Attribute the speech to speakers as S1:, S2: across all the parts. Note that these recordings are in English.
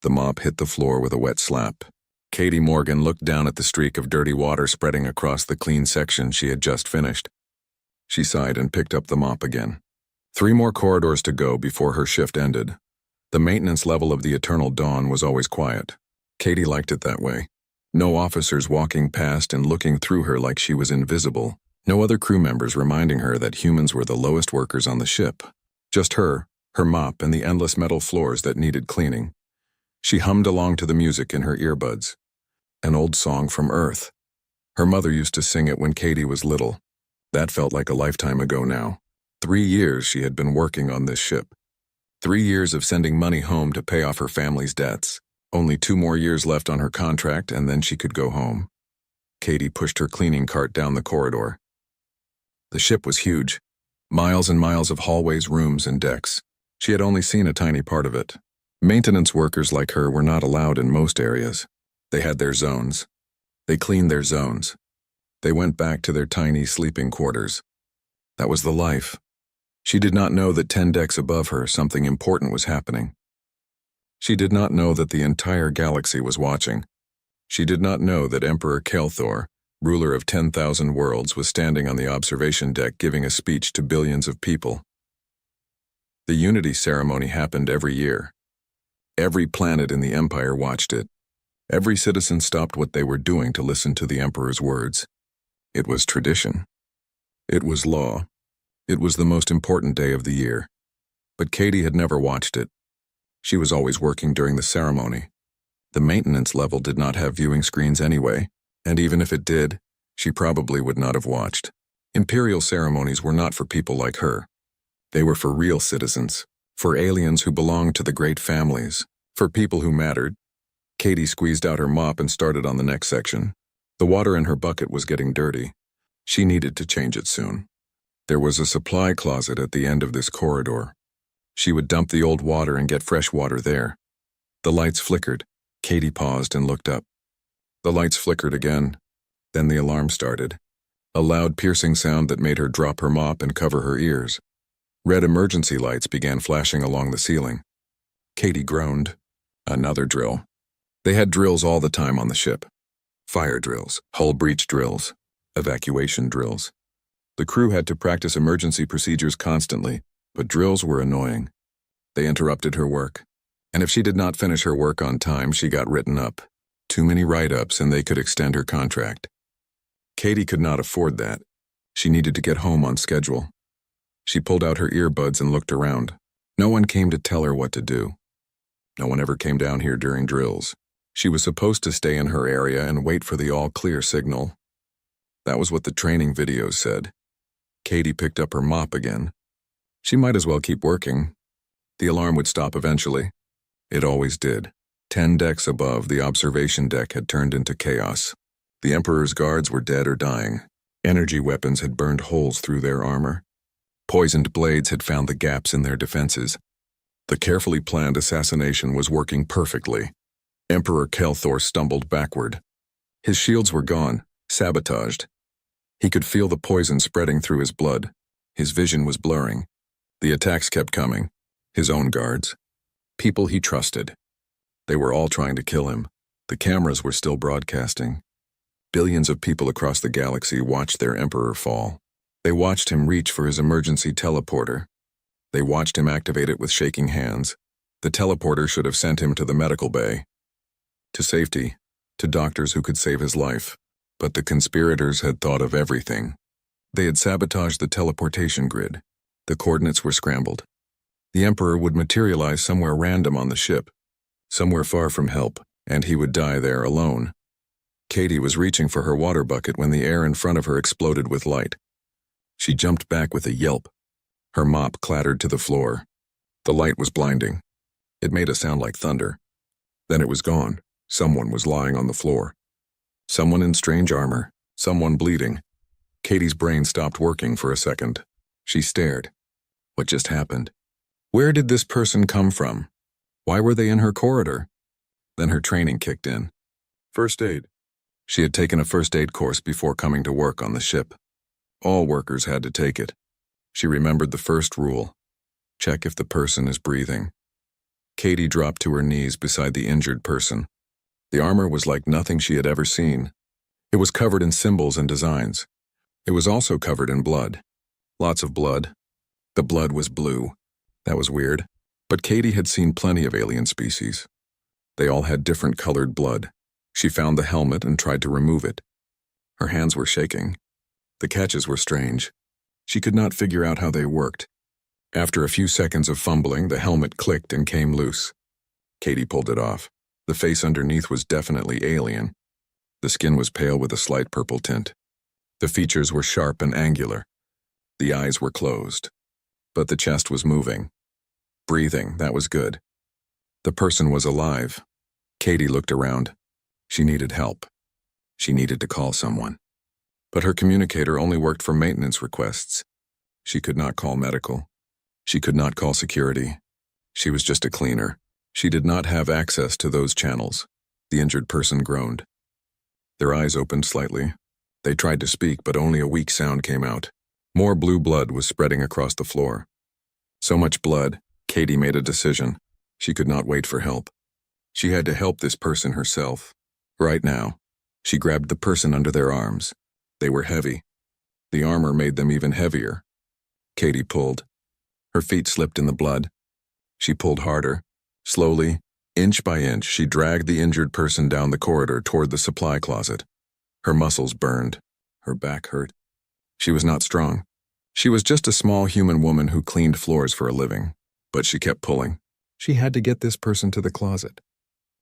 S1: The mop hit the floor with a wet slap. Katie Morgan looked down at the streak of dirty water spreading across the clean section she had just finished. She sighed and picked up the mop again. 3 more corridors to go before her shift ended. The maintenance level of the Eternal Dawn was always quiet. Katie liked it that way. No officers walking past and looking through her like she was invisible. No other crew members reminding her that humans were the lowest workers on the ship. Just her mop, and the endless metal floors that needed cleaning. She hummed along to the music in her earbuds. An old song from Earth. Her mother used to sing it when Katie was little. That felt like a lifetime ago now. 3 years she had been working on this ship. 3 years of sending money home to pay off her family's debts. Only 2 more years left on her contract, and then she could go home. Katie pushed her cleaning cart down the corridor. The ship was huge. Miles and miles of hallways, rooms, and decks. She had only seen a tiny part of it. Maintenance workers like her were not allowed in most areas. They had their zones. They cleaned their zones. They went back to their tiny sleeping quarters. That was the life. She did not know that 10 decks above her something important was happening. She did not know that the entire galaxy was watching. She did not know that Emperor Kelthor, ruler of 10,000 worlds, was standing on the observation deck giving a speech to billions of people. The Unity ceremony happened every year. Every planet in the Empire watched it. Every citizen stopped what they were doing to listen to the Emperor's words. It was tradition. It was law. It was the most important day of the year. But Katie had never watched it. She was always working during the ceremony. The maintenance level did not have viewing screens anyway, and even if it did, she probably would not have watched. Imperial ceremonies were not for people like her. They were for real citizens, for aliens who belonged to the great families, for people who mattered. Katie squeezed out her mop and started on the next section. The water in her bucket was getting dirty. She needed to change it soon. There was a supply closet at the end of this corridor. She would dump the old water and get fresh water there. The lights flickered. Katie paused and looked up. The lights flickered again. Then the alarm started. A loud piercing sound that made her drop her mop and cover her ears. Red emergency lights began flashing along the ceiling. Katie groaned. Another drill. They had drills all the time on the ship. Fire drills, hull breach drills, evacuation drills. The crew had to practice emergency procedures constantly, but drills were annoying. They interrupted her work. And if she did not finish her work on time, she got written up. Too many write-ups and they could extend her contract. Katie could not afford that. She needed to get home on schedule. She pulled out her earbuds and looked around. No one came to tell her what to do. No one ever came down here during drills. She was supposed to stay in her area and wait for the all-clear signal. That was what the training videos said. Katie picked up her mop again. She might as well keep working. The alarm would stop eventually. It always did. 10 decks above, the observation deck had turned into chaos. The Emperor's guards were dead or dying. Energy weapons had burned holes through their armor. Poisoned blades had found the gaps in their defenses. The carefully planned assassination was working perfectly. Emperor Kelthor stumbled backward. His shields were gone, sabotaged. He could feel the poison spreading through his blood. His vision was blurring. The attacks kept coming. His own guards. People he trusted. They were all trying to kill him. The cameras were still broadcasting. Billions of people across the galaxy watched their emperor fall. They watched him reach for his emergency teleporter. They watched him activate it with shaking hands. The teleporter should have sent him to the medical bay. To safety, to doctors who could save his life. But the conspirators had thought of everything. They had sabotaged the teleportation grid. The coordinates were scrambled. The Emperor would materialize somewhere random on the ship, somewhere far from help, and he would die there alone. Katie was reaching for her water bucket when the air in front of her exploded with light. She jumped back with a yelp. Her mop clattered to the floor. The light was blinding. It made a sound like thunder. Then it was gone. Someone was lying on the floor. Someone in strange armor. Someone bleeding. Katie's brain stopped working for a second. She stared. What just happened? Where did this person come from? Why were they in her corridor? Then her training kicked in. First aid. She had taken a first aid course before coming to work on the ship. All workers had to take it. She remembered the first rule. Check if the person is breathing. Katie dropped to her knees beside the injured person. The armor was like nothing she had ever seen. It was covered in symbols and designs. It was also covered in blood. Lots of blood. The blood was blue. That was weird. But Katie had seen plenty of alien species. They all had different colored blood. She found the helmet and tried to remove it. Her hands were shaking. The catches were strange. She could not figure out how they worked. After a few seconds of fumbling, the helmet clicked and came loose. Katie pulled it off. The face underneath was definitely alien. The skin was pale with a slight purple tint. The features were sharp and angular. The eyes were closed. But the chest was moving. Breathing, that was good. The person was alive. Katie looked around. She needed help. She needed to call someone. But her communicator only worked for maintenance requests. She could not call medical. She could not call security. She was just a cleaner. She did not have access to those channels. The injured person groaned. Their eyes opened slightly. They tried to speak, but only a weak sound came out. More blue blood was spreading across the floor. So much blood, Katie made a decision. She could not wait for help. She had to help this person herself. Right now. She grabbed the person under their arms. They were heavy. The armor made them even heavier. Katie pulled. Her feet slipped in the blood. She pulled harder. Slowly, inch by inch, she dragged the injured person down the corridor toward the supply closet. Her muscles burned. Her back hurt. She was not strong. She was just a small human woman who cleaned floors for a living. But she kept pulling. She had to get this person to the closet.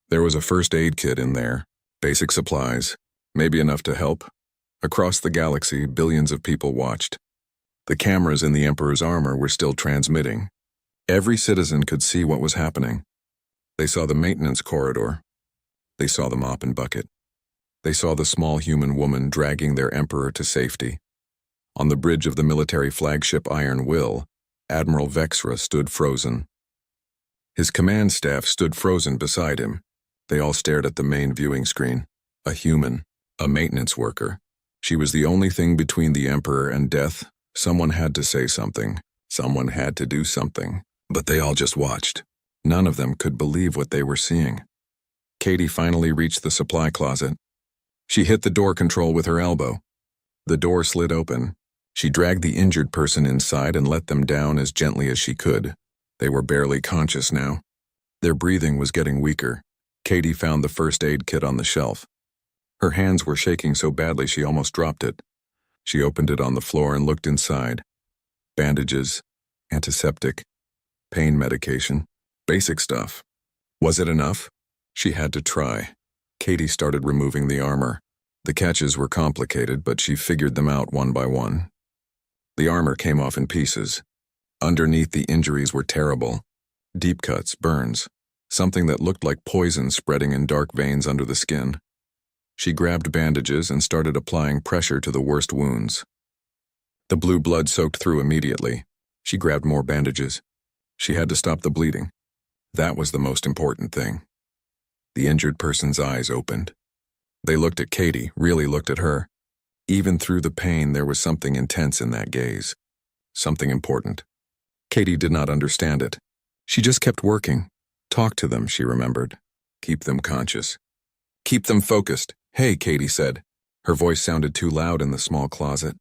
S1: There was a first aid kit in there. Basic supplies. Maybe enough to help. Across the galaxy, billions of people watched. The cameras in the Emperor's armor were still transmitting. Every citizen could see what was happening. They saw the maintenance corridor. They saw the mop and bucket. They saw the small human woman dragging their Emperor to safety. On the bridge of the military flagship Iron Will, Admiral Vexra stood frozen. His command staff stood frozen beside him. They all stared at the main viewing screen. A human, a maintenance worker. She was the only thing between the Emperor and death. Someone had to say something. Someone had to do something. But they all just watched. None of them could believe what they were seeing. Katie finally reached the supply closet. She hit the door control with her elbow. The door slid open. She dragged the injured person inside and let them down as gently as she could. They were barely conscious now. Their breathing was getting weaker. Katie found the first aid kit on the shelf. Her hands were shaking so badly she almost dropped it. She opened it on the floor and looked inside. Bandages, antiseptic, pain medication, basic stuff. Was it enough? She had to try. Katie started removing the armor. The catches were complicated, but she figured them out one by one. The armor came off in pieces. Underneath, the injuries were terrible. Deep cuts, burns, something that looked like poison spreading in dark veins under the skin. She grabbed bandages and started applying pressure to the worst wounds. The blue blood soaked through immediately. She grabbed more bandages. She had to stop the bleeding. That was the most important thing. The injured person's eyes opened. They looked at Katie, really looked at her. Even through the pain, there was something intense in that gaze. Something important. Katie did not understand it. She just kept working. Talk to them, she remembered. Keep them conscious. Keep them focused. Hey, Katie said. Her voice sounded too loud in the small closet.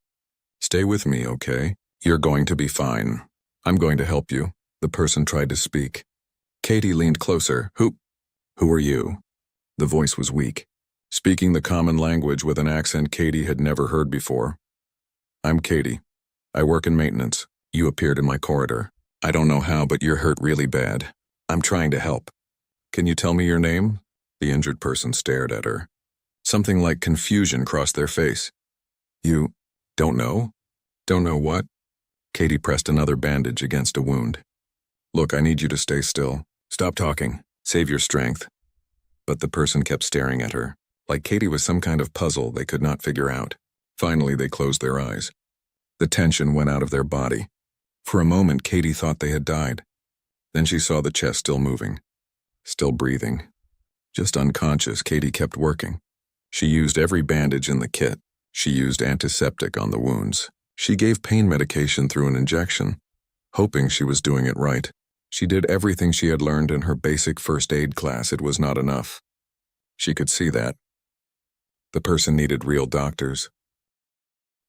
S1: Stay with me, okay? You're going to be fine. I'm going to help you. The person tried to speak. Katie leaned closer. Who are you? The voice was weak, speaking the common language with an accent Katie had never heard before. I'm Katie. I work in maintenance. You appeared in my corridor. I don't know how, but you're hurt really bad. I'm trying to help. Can you tell me your name? The injured person stared at her. Something like confusion crossed their face. You don't know? Don't know what? Katie pressed another bandage against a wound. Look, I need you to stay still. Stop talking. Save your strength. But the person kept staring at her, like Katie was some kind of puzzle they could not figure out. Finally, they closed their eyes. The tension went out of their body. For a moment, Katie thought they had died. Then she saw the chest still moving, still breathing. Just unconscious, Katie kept working. She used every bandage in the kit. She used antiseptic on the wounds. She gave pain medication through an injection, hoping she was doing it right. She did everything she had learned in her basic first aid class. It was not enough. She could see that. The person needed real doctors.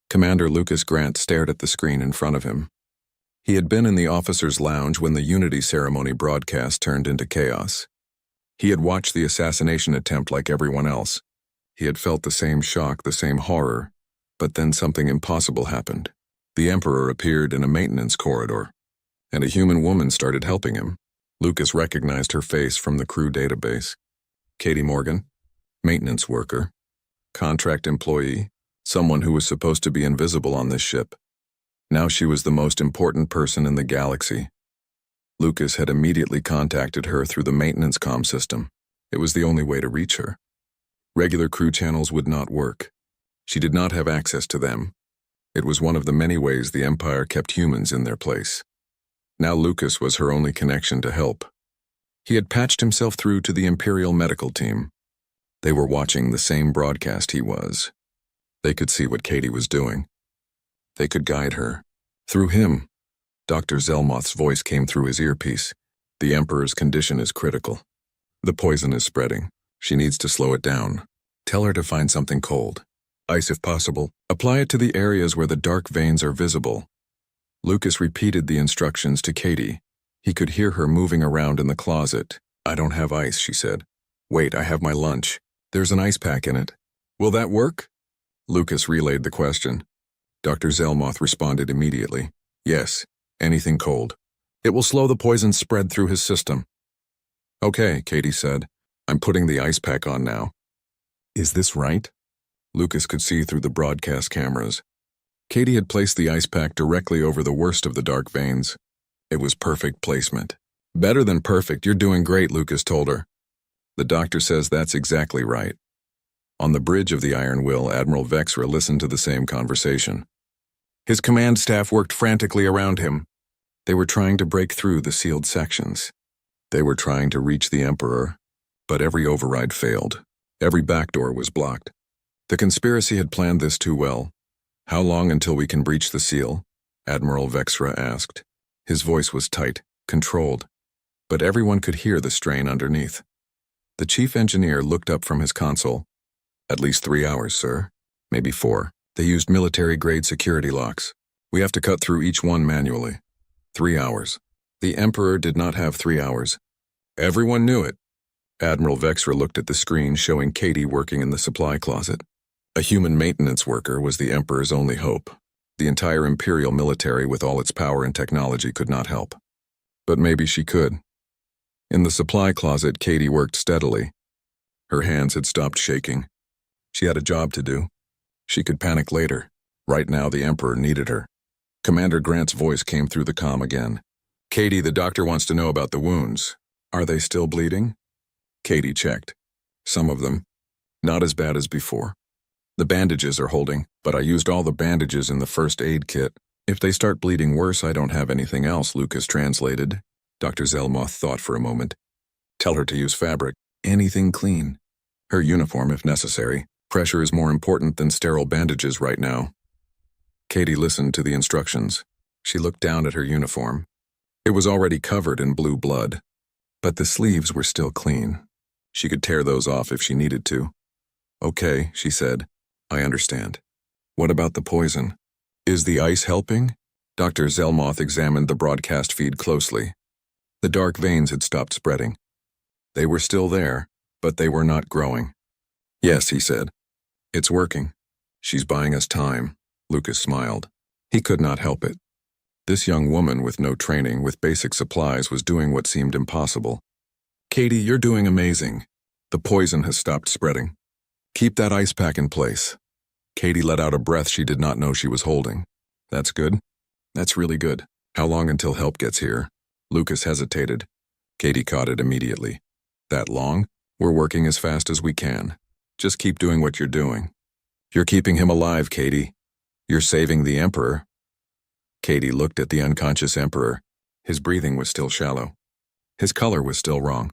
S1: Commander Lucas Grant stared at the screen in front of him. He had been in the officers' lounge when the Unity ceremony broadcast turned into chaos. He had watched the assassination attempt like everyone else. He had felt the same shock, the same horror, but then something impossible happened. The Emperor appeared in a maintenance corridor, and a human woman started helping him. Lucas recognized her face from the crew database. Katie Morgan, maintenance worker, contract employee, someone who was supposed to be invisible on this ship. Now she was the most important person in the galaxy. Lucas had immediately contacted her through the maintenance comm system. It was the only way to reach her. Regular crew channels would not work. She did not have access to them. It was one of the many ways the Empire kept humans in their place. Now Lucas was her only connection to help. He had patched himself through to the Imperial medical team. They were watching the same broadcast he was. They could see what Katie was doing. They could guide her. Through him, Dr. Zelmoth's voice came through his earpiece. The Emperor's condition is critical. The poison is spreading. She needs to slow it down. Tell her to find something cold. Ice if possible. Apply it to the areas where the dark veins are visible. Lucas repeated the instructions to Katie. He could hear her moving around in the closet. I don't have ice, she said. Wait, I have my lunch. There's an ice pack in it. Will that work? Lucas relayed the question. Dr. Zelmoth responded immediately. Yes, anything cold. It will slow the poison's spread through his system. Okay, Katie said. I'm putting the ice pack on now. Is this right? Lucas could see through the broadcast cameras. Katie had placed the ice pack directly over the worst of the dark veins. It was perfect placement. Better than perfect, you're doing great, Lucas told her. The doctor says that's exactly right. On the bridge of the Iron Will, Admiral Vexra listened to the same conversation. His command staff worked frantically around him. They were trying to break through the sealed sections. They were trying to reach the Emperor, but every override failed. Every backdoor was blocked. The conspiracy had planned this too well. How long until we can breach the seal? Admiral Vexra asked. His voice was tight, controlled, but everyone could hear the strain underneath. The chief engineer looked up from his console. At least 3 hours, sir. Maybe 4. They used military-grade security locks. We have to cut through each one manually. 3 hours. The Emperor did not have 3 hours. Everyone knew it. Admiral Vexra looked at the screen showing Katie working in the supply closet. A human maintenance worker was the Emperor's only hope. The entire Imperial military with all its power and technology could not help. But maybe she could. In the supply closet, Katie worked steadily. Her hands had stopped shaking. She had a job to do. She could panic later. Right now, the Emperor needed her. Commander Grant's voice came through the comm again. Katie, the doctor wants to know about the wounds. Are they still bleeding? Katie checked. Some of them. Not as bad as before. The bandages are holding, but I used all the bandages in the first aid kit. If they start bleeding worse, I don't have anything else, Lucas translated. Dr. Zelmoth thought for a moment. Tell her to use fabric. Anything clean. Her uniform, if necessary. Pressure is more important than sterile bandages right now. Katie listened to the instructions. She looked down at her uniform. It was already covered in blue blood, but the sleeves were still clean. She could tear those off if she needed to. Okay, she said. I understand. What about the poison? Is the ice helping? Dr. Zelmoth examined the broadcast feed closely. The dark veins had stopped spreading. They were still there, but they were not growing. Yes, he said. It's working. She's buying us time. Lucas smiled. He could not help it. This young woman with no training, with basic supplies, was doing what seemed impossible. Katie, you're doing amazing. The poison has stopped spreading. Keep that ice pack in place. Katie let out a breath she did not know she was holding. That's good. That's really good. How long until help gets here? Lucas hesitated. Katie caught it immediately. That long? We're working as fast as we can. Just keep doing what you're doing. You're keeping him alive, Katie. You're saving the Emperor. Katie looked at the unconscious Emperor. His breathing was still shallow. His color was still wrong.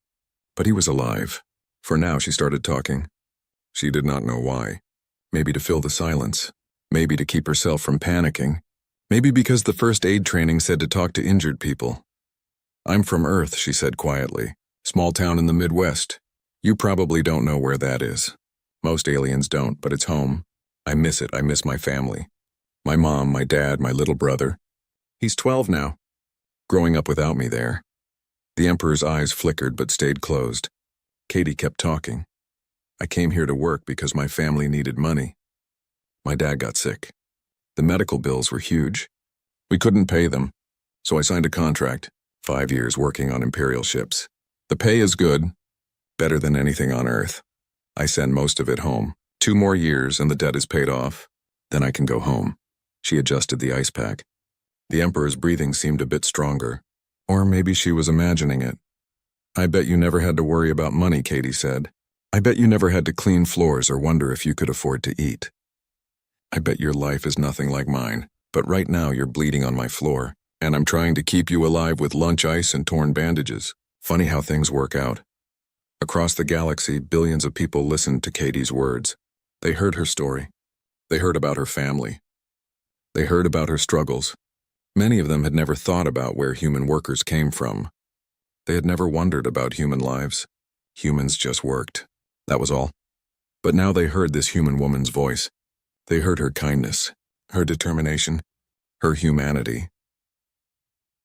S1: But he was alive. For now, she started talking. She did not know why. Maybe to fill the silence. Maybe to keep herself from panicking. Maybe because the first aid training said to talk to injured people. I'm from Earth, she said quietly. Small town in the Midwest. You probably don't know where that is. Most aliens don't, but it's home. I miss it. I miss my family. My mom, my dad, my little brother. He's 12 now. Growing up without me there. The Emperor's eyes flickered but stayed closed. Katie kept talking. I came here to work because my family needed money. My dad got sick. The medical bills were huge. We couldn't pay them, so I signed a contract, 5 years working on Imperial ships. The pay is good, better than anything on Earth. I send most of it home. 2 more years and the debt is paid off. Then I can go home. She adjusted the ice pack. The Emperor's breathing seemed a bit stronger. Or maybe she was imagining it. I bet you never had to worry about money, Katie said. I bet you never had to clean floors or wonder if you could afford to eat. I bet your life is nothing like mine, but right now you're bleeding on my floor, and I'm trying to keep you alive with lunch ice and torn bandages. Funny how things work out. Across the galaxy, billions of people listened to Katie's words. They heard her story. They heard about her family. They heard about her struggles. Many of them had never thought about where human workers came from. They had never wondered about human lives. Humans just worked. That was all. But now they heard this human woman's voice. They heard her kindness, her determination, her humanity.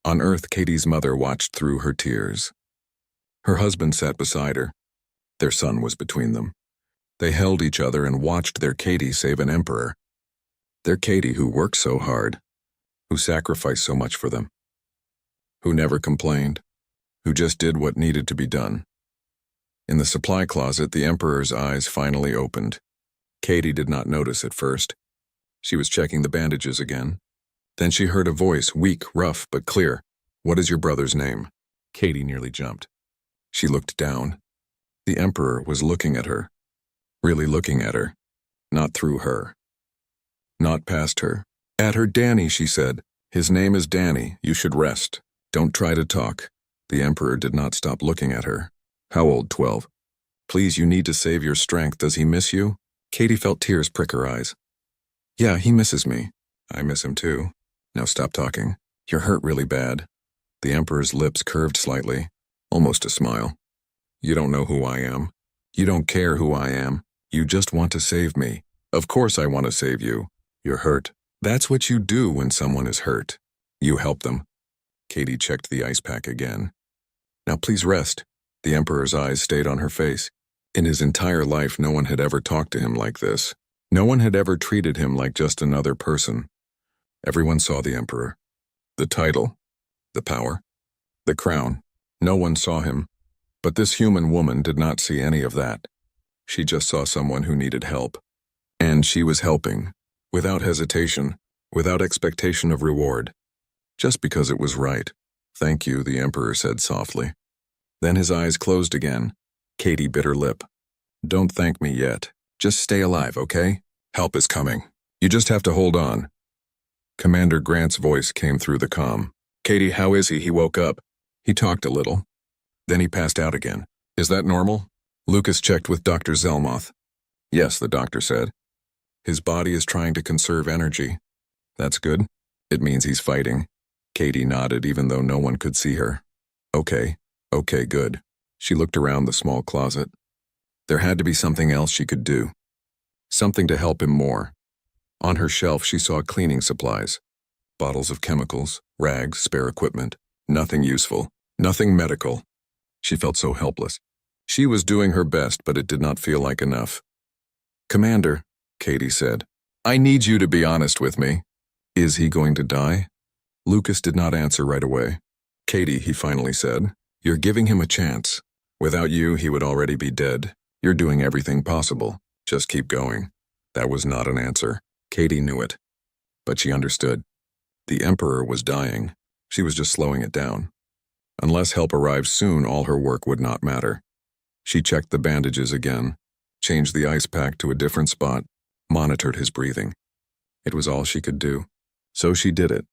S1: On Earth, Katie's mother watched through her tears. Her husband sat beside her. Their son was between them. They held each other and watched their Katie save an emperor. Their Katie who worked so hard, who sacrificed so much for them, who never complained, who just did what needed to be done. In the supply closet, the Emperor's eyes finally opened. Katie did not notice at first. She was checking the bandages again. Then she heard a voice, weak, rough, but clear. What is your brother's name? Katie nearly jumped. She looked down. The Emperor was looking at her. Really looking at her. Not through her. Not past her. At her, Danny, she said. His name is Danny. You should rest. Don't try to talk. The Emperor did not stop looking at her. How old, 12? Please, you need to save your strength. Does he miss you? Katie felt tears prick her eyes. Yeah, he misses me. I miss him too. Now stop talking. You're hurt really bad. The Emperor's lips curved slightly, almost a smile. You don't know who I am. You don't care who I am. You just want to save me. Of course I want to save you. You're hurt. That's what you do when someone is hurt. You help them. Katie checked the ice pack again. Now please rest. The Emperor's eyes stayed on her face. In his entire life, no one had ever talked to him like this. No one had ever treated him like just another person. Everyone saw the Emperor. The title. The power. The crown. No one saw him. But this human woman did not see any of that. She just saw someone who needed help. And she was helping. Without hesitation. Without expectation of reward. Just because it was right. Thank you, the Emperor said softly. Then his eyes closed again. Katie bit her lip. Don't thank me yet. Just stay alive, okay? Help is coming. You just have to hold on. Commander Grant's voice came through the comm. Katie, how is he? He woke up. He talked a little. Then he passed out again. Is that normal? Lucas checked with Dr. Zelmoth. Yes, the doctor said. His body is trying to conserve energy. That's good. It means he's fighting. Katie nodded even though no one could see her. Okay, good. She looked around the small closet. There had to be something else she could do. Something to help him more. On her shelf, she saw cleaning supplies. Bottles of chemicals, rags, spare equipment. Nothing useful. Nothing medical. She felt so helpless. She was doing her best, but it did not feel like enough. Commander, Katie said, I need you to be honest with me. Is he going to die? Lucas did not answer right away. Katie, he finally said, you're giving him a chance. Without you, he would already be dead. You're doing everything possible. Just keep going. That was not an answer. Katie knew it. But she understood. The Emperor was dying. She was just slowing it down. Unless help arrived soon, all her work would not matter. She checked the bandages again, changed the ice pack to a different spot, monitored his breathing. It was all she could do. So she did it.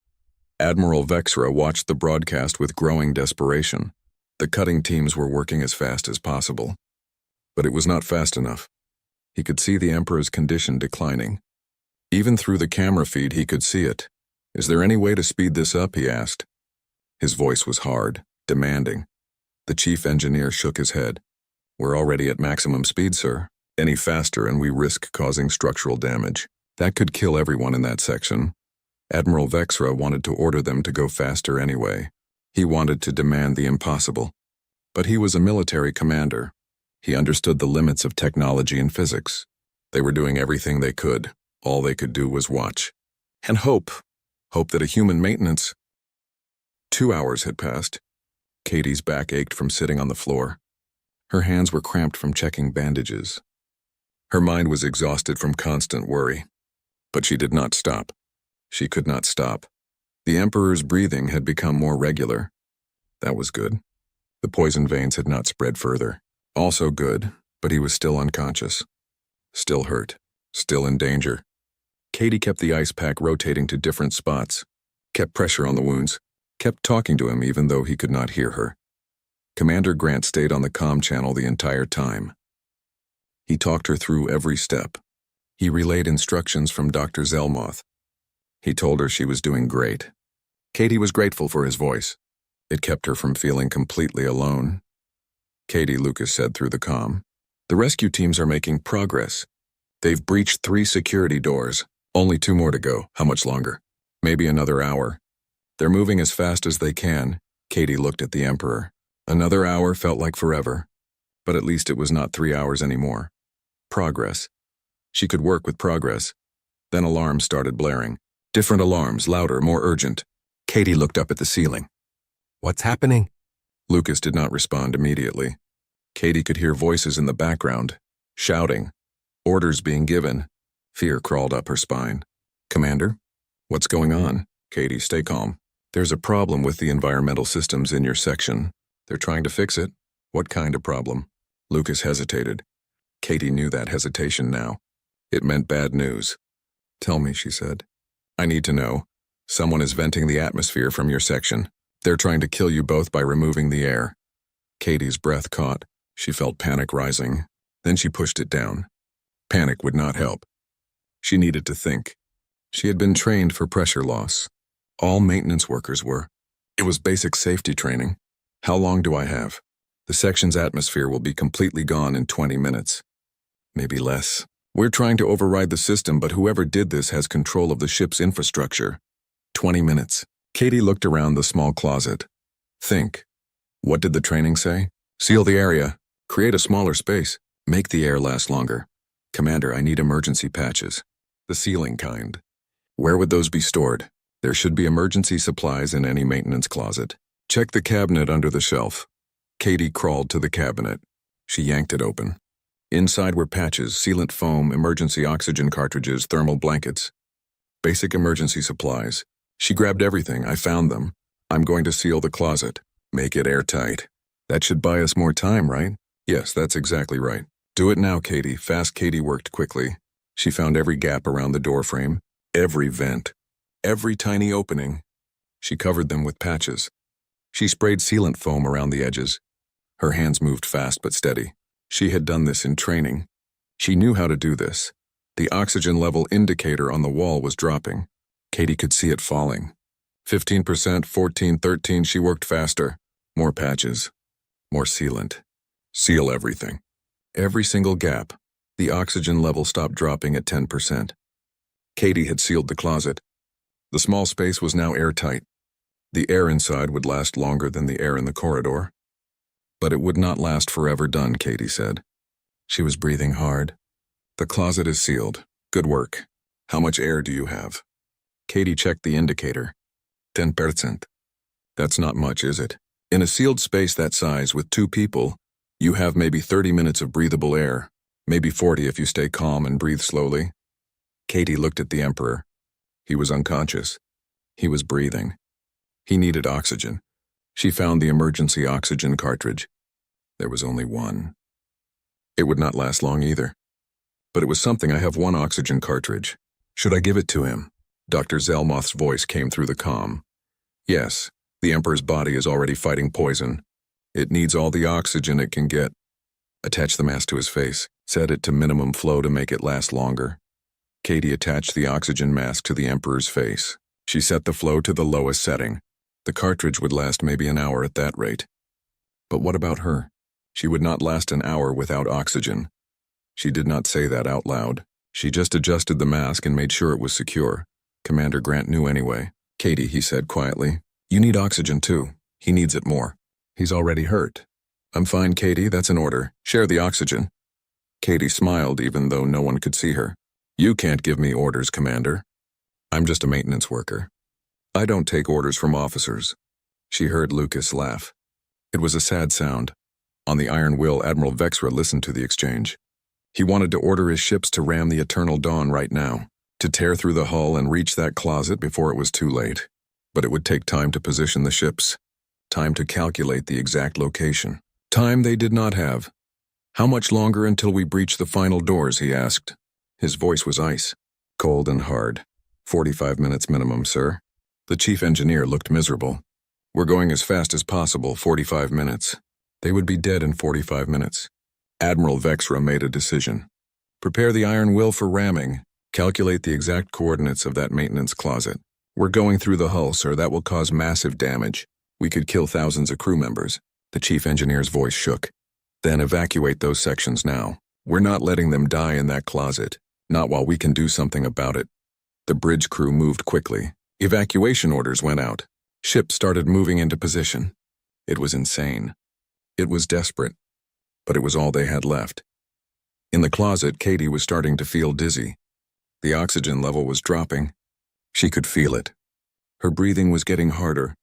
S1: Admiral Vexra watched the broadcast with growing desperation. The cutting teams were working as fast as possible. But it was not fast enough. He could see the Emperor's condition declining. Even through the camera feed, he could see it. Is there any way to speed this up, he asked. His voice was hard, demanding. The chief engineer shook his head. We're already at maximum speed, sir. Any faster and we risk causing structural damage. That could kill everyone in that section. Admiral Vexra wanted to order them to go faster anyway. He wanted to demand the impossible. But he was a military commander. He understood the limits of technology and physics. They were doing everything they could. All they could do was watch. And hope. Hope that a human maintenance. 2 hours had passed. Katie's back ached from sitting on the floor. Her hands were cramped from checking bandages. Her mind was exhausted from constant worry. But she did not stop. She could not stop. The Emperor's breathing had become more regular. That was good. The poison veins had not spread further. Also good, but he was still unconscious. Still hurt. Still in danger. Katie kept the ice pack rotating to different spots, kept pressure on the wounds, kept talking to him even though he could not hear her. Commander Grant stayed on the comm channel the entire time. He talked her through every step. He relayed instructions from Dr. Zelmoth. He told her she was doing great. Katie was grateful for his voice. It kept her from feeling completely alone. Katie, Lucas said through the comm. The rescue teams are making progress. They've breached 3 security doors. Only 2 more to go. How much longer? Maybe another hour. They're moving as fast as they can. Katie looked at the Emperor. Another hour felt like forever. But at least it was not 3 hours anymore. Progress. She could work with progress. Then alarms started blaring. Different alarms, louder, more urgent. Katie looked up at the ceiling. What's happening? Lucas did not respond immediately. Katie could hear voices in the background, shouting, orders being given. Fear crawled up her spine. Commander? What's going on? Katie, stay calm. There's a problem with the environmental systems in your section. They're trying to fix it. What kind of problem? Lucas hesitated. Katie knew that hesitation now. It meant bad news. Tell me, she said. I need to know. Someone is venting the atmosphere from your section. They're trying to kill you both by removing the air. Katie's breath caught. She felt panic rising. Then she pushed it down. Panic would not help. She needed to think. She had been trained for pressure loss. All maintenance workers were. It was basic safety training. How long do I have? The section's atmosphere will be completely gone in 20 minutes. Maybe less. We're trying to override the system, but whoever did this has control of the ship's infrastructure. 20 minutes. Katie looked around the small closet. Think. What did the training say? Seal the area. Create a smaller space. Make the air last longer. Commander, I need emergency patches. The sealing kind. Where would those be stored? There should be emergency supplies in any maintenance closet. Check the cabinet under the shelf. Katie crawled to the cabinet. She yanked it open. Inside were patches, sealant foam, emergency oxygen cartridges, thermal blankets. Basic emergency supplies. She grabbed everything. I found them. I'm going to seal the closet. Make it airtight. That should buy us more time, right? Yes, that's exactly right. Do it now, Katie. Fast Katie worked quickly. She found every gap around the doorframe, every vent, every tiny opening. She covered them with patches. She sprayed sealant foam around the edges. Her hands moved fast but steady. She had done this in training. She knew how to do this. The oxygen level indicator on the wall was dropping. Katie could see it falling. 15%, 14, 13, she worked faster. More patches. More sealant. Seal everything. Every single gap. The oxygen level stopped dropping at 10%. Katie had sealed the closet. The small space was now airtight. The air inside would last longer than the air in the corridor. But it would not last forever done, Katie said. She was breathing hard. The closet is sealed. Good work. How much air do you have? Katie checked the indicator. 10%. That's not much, is it? In a sealed space that size with 2 people, you have maybe 30 minutes of breathable air, maybe 40 if you stay calm and breathe slowly. Katie looked at the Emperor. He was unconscious. He was breathing. He needed oxygen. She found the emergency oxygen cartridge. There was only one. It would not last long either. But it was something. I have 1 oxygen cartridge. Should I give it to him? Dr. Zelmoth's voice came through the comm. Yes, the Emperor's body is already fighting poison. It needs all the oxygen it can get. Attach the mask to his face. Set it to minimum flow to make it last longer. Katie attached the oxygen mask to the Emperor's face. She set the flow to the lowest setting. The cartridge would last maybe an hour at that rate. But what about her? She would not last an hour without oxygen. She did not say that out loud. She just adjusted the mask and made sure it was secure. Commander Grant knew anyway. Katie, he said quietly, you need oxygen too. He needs it more. He's already hurt. I'm fine, Katie, that's an order. Share the oxygen. Katie smiled even though no one could see her. You can't give me orders, Commander. I'm just a maintenance worker. I don't take orders from officers. She heard Lucas laugh. It was a sad sound. On the Iron Will, Admiral Vexra listened to the exchange. He wanted to order his ships to ram the Eternal Dawn right now, to tear through the hull and reach that closet before it was too late. But it would take time to position the ships, time to calculate the exact location. Time they did not have. How much longer until we breach the final doors, he asked. His voice was ice, cold and hard. 45 minutes minimum, sir. The chief engineer looked miserable. We're going as fast as possible, 45 minutes. They would be dead in 45 minutes. Admiral Vexra made a decision. Prepare the Iron Will for ramming. Calculate the exact coordinates of that maintenance closet. We're going through the hull, sir. That will cause massive damage. We could kill thousands of crew members. The chief engineer's voice shook. Then evacuate those sections now. We're not letting them die in that closet. Not while we can do something about it. The bridge crew moved quickly. Evacuation orders went out. Ships started moving into position. It was insane. It was desperate. But it was all they had left. In the closet, Katie was starting to feel dizzy. The oxygen level was dropping. She could feel it. Her breathing was getting harder.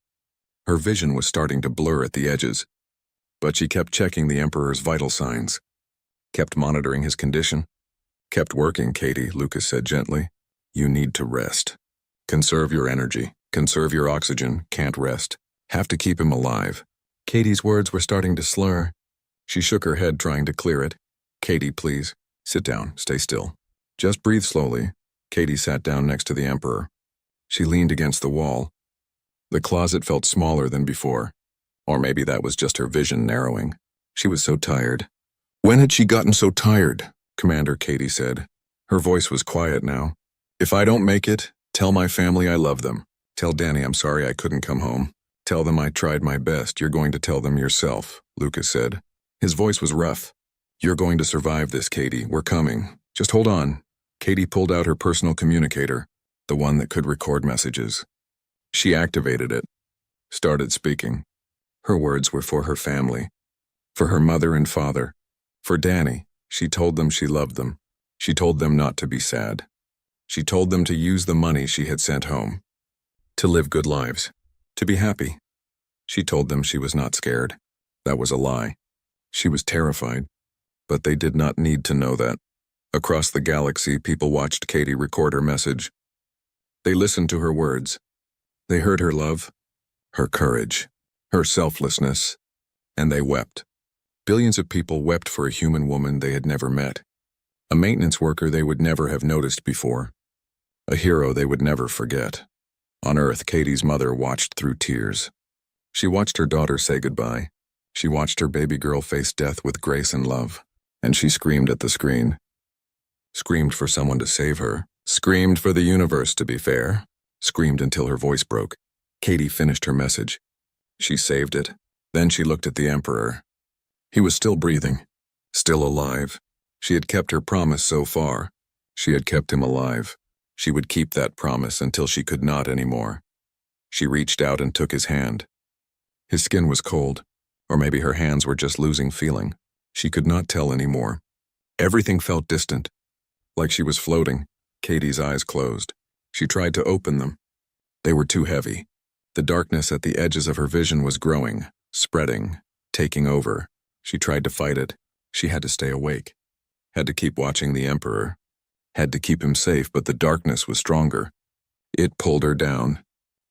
S1: Her vision was starting to blur at the edges. But she kept checking the Emperor's vital signs. Kept monitoring his condition. Kept working, Katie, Lucas said gently. You need to rest. Conserve your energy. Conserve your oxygen. Can't rest. Have to keep him alive. Katie's words were starting to slur. She shook her head, trying to clear it. Katie, please. Sit down. Stay still. Just breathe slowly. Katie sat down next to the Emperor. She leaned against the wall. The closet felt smaller than before. Or maybe that was just her vision narrowing. She was so tired. When had she gotten so tired? Commander, Katie said. Her voice was quiet now. If I don't make it, tell my family I love them. Tell Danny I'm sorry I couldn't come home. Tell them I tried my best. You're going to tell them yourself, Lucas said. His voice was rough. You're going to survive this, Katie. We're coming. Just hold on. Katie pulled out her personal communicator, the one that could record messages. She activated it, started speaking. Her words were for her family, for her mother and father, for Danny. She told them she loved them. She told them not to be sad. She told them to use the money she had sent home, to live good lives, to be happy. She told them she was not scared. That was a lie. She was terrified, but they did not need to know that. Across the galaxy, people watched Katie record her message. They listened to her words. They heard her love, her courage, her selflessness, and they wept. Billions of people wept for a human woman they had never met, a maintenance worker they would never have noticed before, a hero they would never forget. On Earth, Katie's mother watched through tears. She watched her daughter say goodbye. She watched her baby girl face death with grace and love, and she screamed at the screen. Screamed for someone to save her. Screamed for the universe to be fair. Screamed until her voice broke. Katie finished her message. She saved it. Then she looked at the Emperor. He was still breathing, still alive. She had kept her promise so far. She had kept him alive. She would keep that promise until she could not anymore. She reached out and took his hand. His skin was cold, or maybe her hands were just losing feeling. She could not tell anymore. Everything felt distant, like she was floating. Katie's eyes closed. She tried to open them. They were too heavy. The darkness at the edges of her vision was growing, spreading, taking over. She tried to fight it. She had to stay awake. Had to keep watching the Emperor. Had to keep him safe, but the darkness was stronger. It pulled her down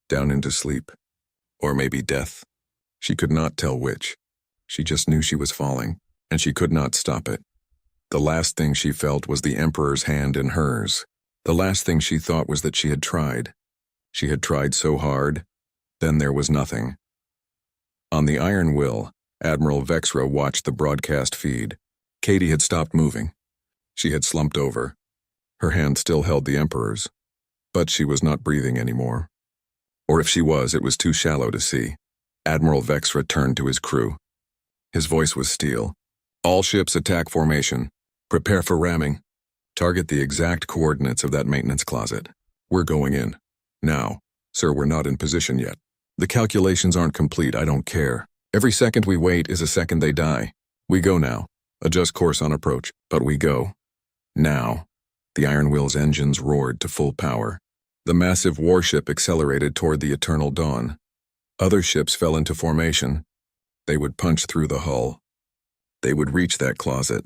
S1: into sleep. Or maybe death. She could not tell which. She just knew she was falling, and she could not stop it. The last thing she felt was the Emperor's hand in hers. The last thing she thought was that she had tried. She had tried so hard. Then there was nothing. On the Iron Will, Admiral Vexra watched the broadcast feed. Katie had stopped moving. She had slumped over. Her hand still held the Emperor's, but she was not breathing anymore. Or if she was, it was too shallow to see. Admiral Vex returned to his crew. His voice was steel. All ships attack formation. Prepare for ramming. Target the exact coordinates of that maintenance closet. We're going in. Now. Sir, we're not in position yet. The calculations aren't complete, I don't care. Every second we wait is a second they die. We go now. Adjust course on approach, but we go. Now. The Iron Will's engines roared to full power. The massive warship accelerated toward the eternal dawn. Other ships fell into formation. They would punch through the hull. They would reach that closet.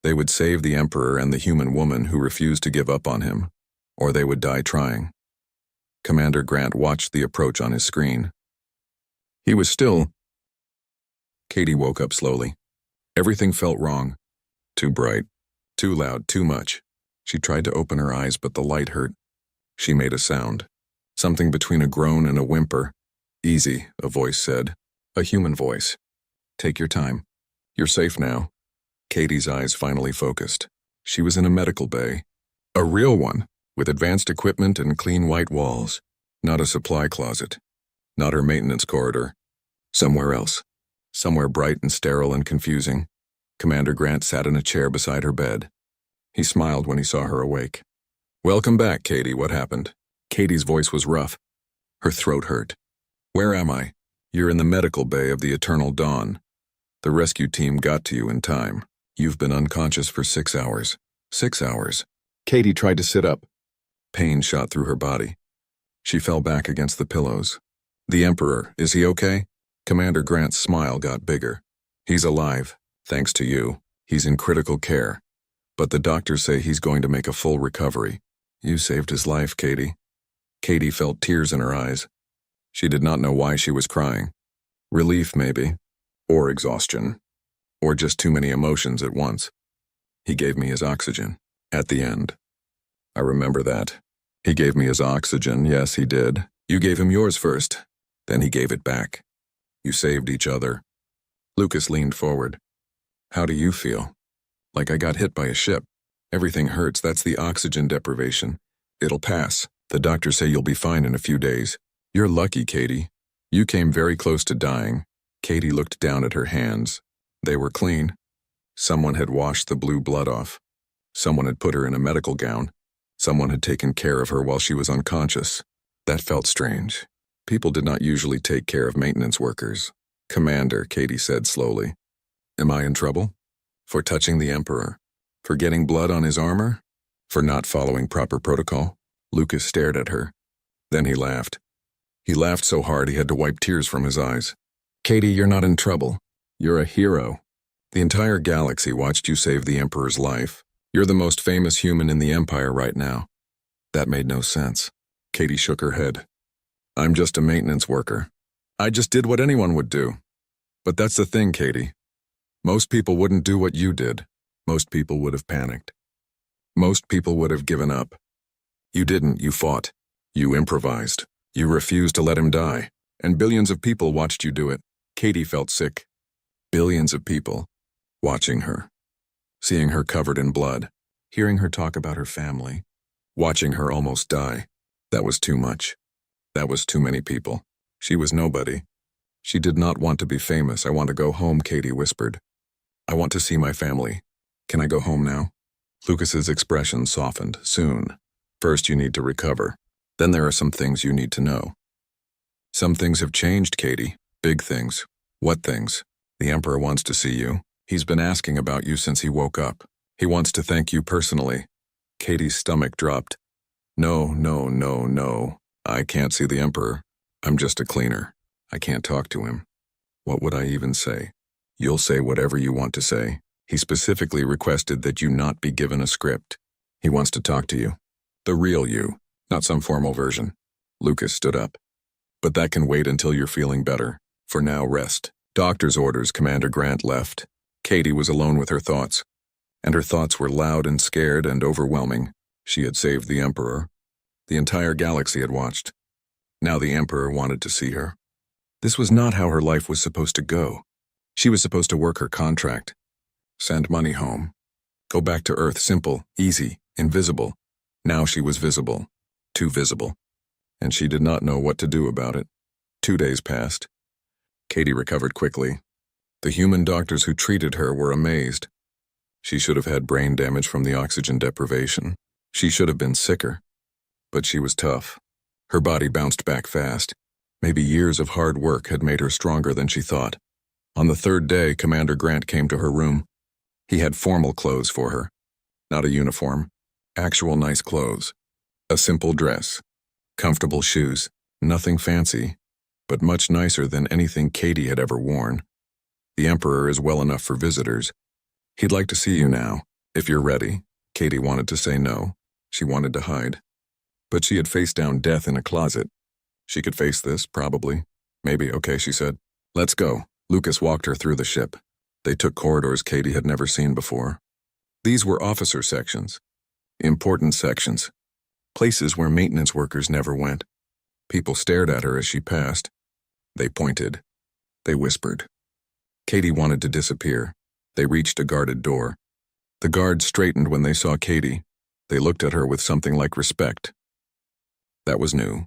S1: They would save the Emperor and the human woman who refused to give up on him, or they would die trying. Commander Grant watched the approach on his screen. He was still. Katie woke up slowly. Everything felt wrong. Too bright. Too loud, too much. She tried to open her eyes, but the light hurt. She made a sound. Something between a groan and a whimper. Easy, a voice said. A human voice. Take your time. You're safe now. Katie's eyes finally focused. She was in a medical bay. A real one, with advanced equipment and clean white walls. Not a supply closet. Not her maintenance corridor. Somewhere else. Somewhere bright and sterile and confusing. Commander Grant sat in a chair beside her bed. He smiled when he saw her awake. Welcome back, Katie. What happened? Katie's voice was rough. Her throat hurt. Where am I? You're in the medical bay of the Eternal Dawn. The rescue team got to you in time. You've been unconscious for 6 hours. 6 hours. Katie tried to sit up. Pain shot through her body. She fell back against the pillows. The Emperor, is he okay? Commander Grant's smile got bigger. He's alive, thanks to you. He's in critical care. But the doctors say he's going to make a full recovery. You saved his life, Katie. Katie felt tears in her eyes. She did not know why she was crying. Relief, maybe. Or exhaustion. Or just too many emotions at once. He gave me his oxygen. At the end. I remember that. He gave me his oxygen, yes, he did. You gave him yours first. Then he gave it back. You saved each other. Lucas leaned forward. How do you feel? Like I got hit by a ship. Everything hurts, that's the oxygen deprivation. It'll pass. The doctors say you'll be fine in a few days. You're lucky, Katie. You came very close to dying. Katie looked down at her hands. They were clean. Someone had washed the blue blood off. Someone had put her in a medical gown. Someone had taken care of her while she was unconscious. That felt strange. People did not usually take care of maintenance workers. Commander, Katie said slowly. Am I in trouble? For touching the Emperor? For getting blood on his armor? For not following proper protocol? Lucas stared at her. Then he laughed. He laughed so hard he had to wipe tears from his eyes. Katie, you're not in trouble. You're a hero. The entire galaxy watched you save the Emperor's life. You're the most famous human in the Empire right now. That made no sense. Katie shook her head. I'm just a maintenance worker. I just did what anyone would do. But that's the thing, Katie. Most people wouldn't do what you did. Most people would have panicked. Most people would have given up. You didn't, you fought. You improvised. You refused to let him die. And billions of people watched you do it. Katie felt sick. Billions of people. Watching her. Seeing her covered in blood. Hearing her talk about her family. Watching her almost die. That was too much. That was too many people. She was nobody. She did not want to be famous. I want to go home, Katie whispered. I want to see my family. Can I go home now? Lucas's expression softened. Soon. First you need to recover. Then there are some things you need to know. Some things have changed, Katie. Big things. What things? The Emperor wants to see you. He's been asking about you since he woke up. He wants to thank you personally. Katie's stomach dropped. No, no, no, no. I can't see the Emperor. I'm just a cleaner. I can't talk to him. What would I even say? You'll say whatever you want to say. He specifically requested that you not be given a script. He wants to talk to you. The real you, not some formal version. Lucas stood up. But that can wait until you're feeling better. For now, rest. Doctor's orders, Commander Grant left. Katie was alone with her thoughts. And her thoughts were loud and scared and overwhelming. She had saved the Emperor. The entire galaxy had watched. Now the Emperor wanted to see her. This was not how her life was supposed to go. She was supposed to work her contract. Send money home. Go back to Earth, simple, easy, invisible. Now she was visible. Too visible. and she did not know what to do about it. 2 days passed. Katie recovered quickly. The human doctors who treated her were amazed. She should have had brain damage from the oxygen deprivation. She should have been sicker. But she was tough. Her body bounced back fast. Maybe years of hard work had made her stronger than she thought. On the 3rd day, Commander Grant came to her room. He had formal clothes for her. Not a uniform. Actual nice clothes. A simple dress. Comfortable shoes. Nothing fancy, but much nicer than anything Katie had ever worn. The Emperor is well enough for visitors. He'd like to see you now, if you're ready. Katie wanted to say no. She wanted to hide. But she had faced down death in a closet. She could face this, probably. Maybe, okay, she said. Let's go. Lucas walked her through the ship. They took corridors Katie had never seen before. These were officer sections. Important sections. Places where maintenance workers never went. People stared at her as she passed. They pointed. They whispered. Katie wanted to disappear. They reached a guarded door. The guards straightened when they saw Katie. They looked at her with something like respect. That was new.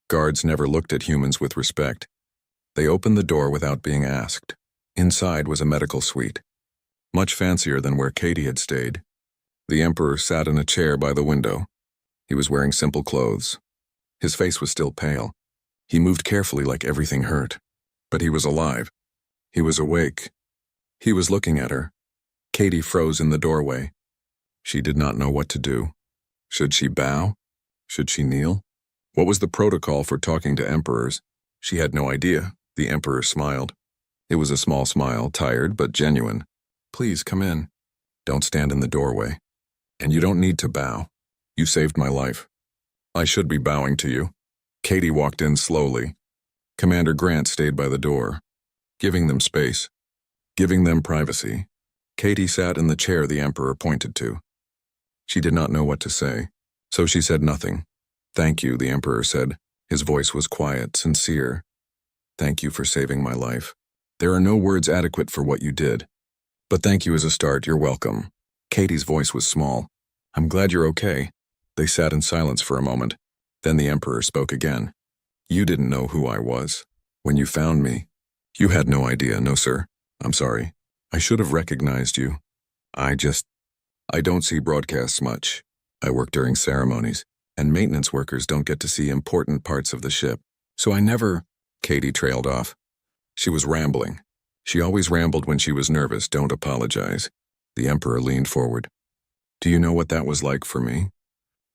S1: Guards never looked at humans with respect. They opened the door without being asked. Inside was a medical suite. Much fancier than where Katie had stayed. The Emperor sat in a chair by the window. He was wearing simple clothes. His face was still pale. He moved carefully like everything hurt. But he was alive. He was awake. He was looking at her. Katie froze in the doorway. She did not know what to do. Should she bow? Should she kneel? What was the protocol for talking to emperors? She had no idea. The Emperor smiled. It was a small smile, tired but genuine. Please come in. Don't stand in the doorway. And you don't need to bow. You saved my life. I should be bowing to you. Katie walked in slowly. Commander Grant stayed by the door, giving them space, giving them privacy. Katie sat in the chair the Emperor pointed to. She did not know what to say, so she said nothing. Thank you, the Emperor said. His voice was quiet, sincere. Thank you for saving my life. There are no words adequate for what you did. But thank you as a start, you're welcome. Katie's voice was small. I'm glad you're okay. They sat in silence for a moment. Then the Emperor spoke again. You didn't know who I was. When you found me, you had no idea, no sir. I'm sorry. I should have recognized you. I don't see broadcasts much. I work during ceremonies, and maintenance workers don't get to see important parts of the ship. So I never... Katie trailed off. She was rambling. She always rambled when she was nervous. Don't apologize. The Emperor leaned forward. Do you know what that was like for me?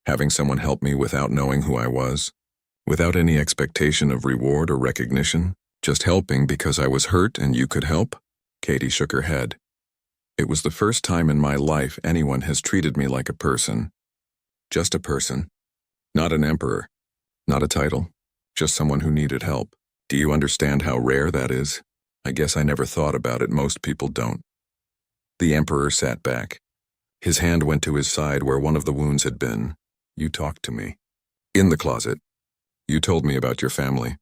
S1: Having someone help me without knowing who I was? Without any expectation of reward or recognition? Just helping because I was hurt and you could help? Katie shook her head. It was the first time in my life anyone has treated me like a person. Just a person. Not an emperor. Not a title. Just someone who needed help. Do you understand how rare that is? I guess I never thought about it. Most people don't. The Emperor sat back. His hand went to his side where one of the wounds had been. You talked to me. In the closet. You told me about your family.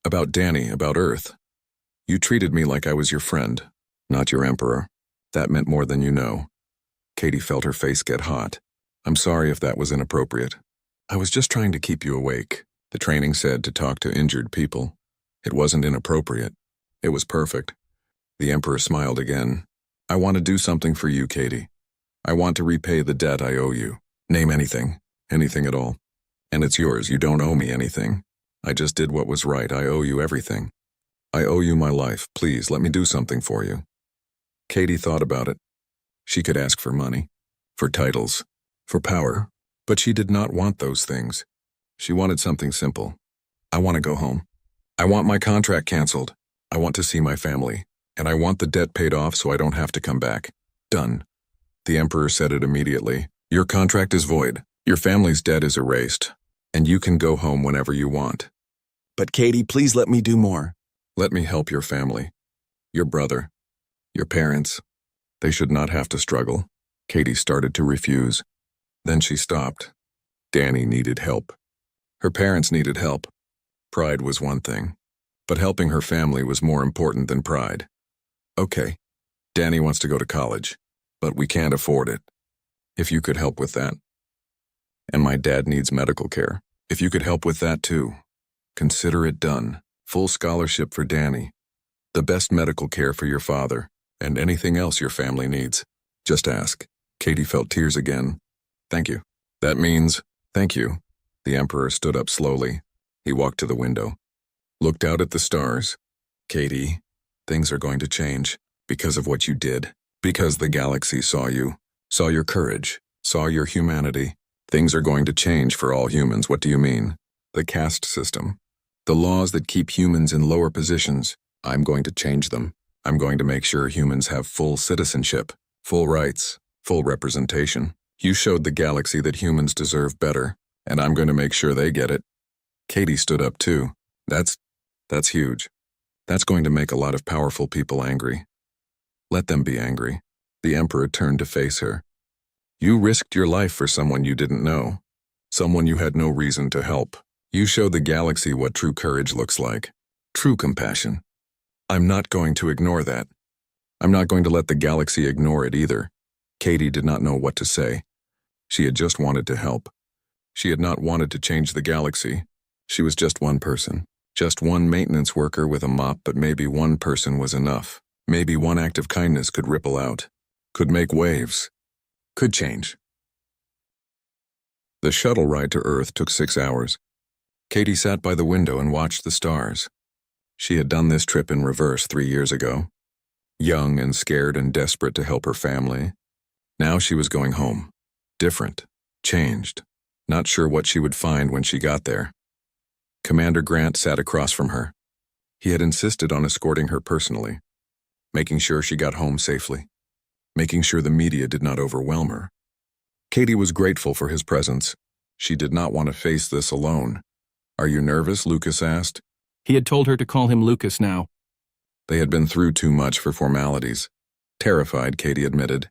S1: About Danny, about Earth. You treated me like I was your friend, not your emperor. That meant more than you know. Katie felt her face get hot. I'm sorry if that was inappropriate. I was just trying to keep you awake. The training said to talk to injured people. It wasn't inappropriate. It was perfect. The Emperor smiled again. I want to do something for you, Katie. I want to repay the debt I owe you. Name anything. Anything at all. And it's yours. You don't owe me anything. I just did what was right. I owe you everything. I owe you my life. Please, let me do something for you. Katie thought about it. She could ask for money, for titles, for power, but she did not want those things. She wanted something simple. I want to go home. I want my contract canceled. I want to see my family, and I want the debt paid off so I don't have to come back. Done. The Emperor said it immediately. Your contract is void. Your family's debt is erased, and you can go home whenever you want. But Katie, please let me do more. Let me help your family. Your brother. Your parents. They should not have to struggle. Katie started to refuse. Then she stopped. Danny needed help. Her parents needed help. Pride was one thing, but helping her family was more important than pride. Okay, Danny wants to go to college, but we can't afford it. If you could help with that. And my dad needs medical care. If you could help with that too. Consider it done. Full scholarship for Danny. The best medical care for your father, and anything else your family needs. Just ask. Katie felt tears again. Thank you. That means, thank you. The Emperor stood up slowly. He walked to the window. Looked out at the stars. Katie, things are going to change. Because of what you did. Because the galaxy saw you. Saw your courage. Saw your humanity. Things are going to change for all humans. What do you mean? The caste system. The laws that keep humans in lower positions. I'm going to change them. I'm going to make sure humans have full citizenship, full rights, full representation. You showed the galaxy that humans deserve better, and I'm going to make sure they get it. Katie stood up too. That's huge. That's going to make a lot of powerful people angry. Let them be angry. The Emperor turned to face her. You risked your life for someone you didn't know. Someone you had no reason to help. You showed the galaxy what true courage looks like. True compassion. I'm not going to ignore that. I'm not going to let the galaxy ignore it either. Katie did not know what to say. She had just wanted to help. She had not wanted to change the galaxy. She was just one person. Just one maintenance worker with a mop, but maybe one person was enough. Maybe one act of kindness could ripple out. Could make waves. Could change. The shuttle ride to Earth took 6 hours. Katie sat by the window and watched the stars. She had done this trip in reverse 3 years ago. Young and scared and desperate to help her family. Now she was going home. Different. Changed. Not sure what she would find when she got there. Commander Grant sat across from her. He had insisted on escorting her personally, making sure she got home safely, making sure the media did not overwhelm her. Katie was grateful for his presence. She did not want to face this alone. Are you nervous? Lucas asked.
S2: He had told her to call him Lucas now.
S1: They had been through too much for formalities. Terrified, Katie admitted.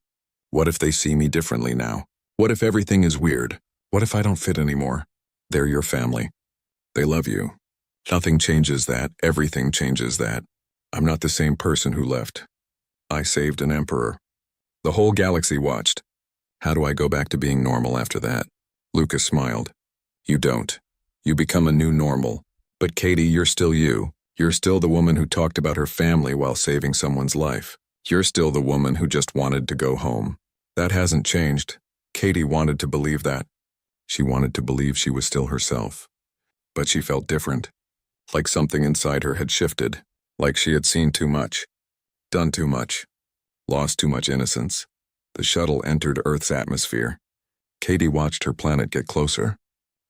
S1: What if they see me differently now? What if everything is weird? What if I don't fit anymore? They're your family. They love you. Nothing changes that. Everything changes that. I'm not the same person who left. I saved an emperor. The whole galaxy watched. How do I go back to being normal after that? Lucas smiled. You don't. You become a new normal. But Katie, you're still you. You're still the woman who talked about her family while saving someone's life. You're still the woman who just wanted to go home. That hasn't changed. Katie wanted to believe that. She wanted to believe she was still herself. But she felt different. Like something inside her had shifted. Like she had seen too much. Done too much. Lost too much innocence. The shuttle entered Earth's atmosphere. Katie watched her planet get closer.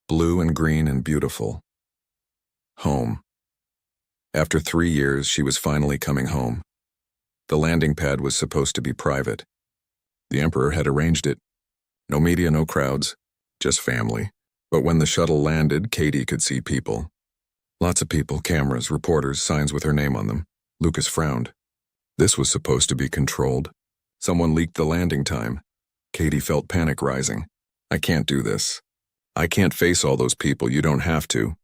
S1: Blue and green and beautiful. Home. After 3 years, she was finally coming home. The landing pad was supposed to be private. The Emperor had arranged it. No media, no crowds, just family. But when the shuttle landed, Katie could see people. Lots of people, cameras, reporters, signs with her name on them. Lucas frowned. This was supposed to be controlled. Someone leaked the landing time. Katie felt panic rising. I can't do this. I can't face all those people. You don't have to.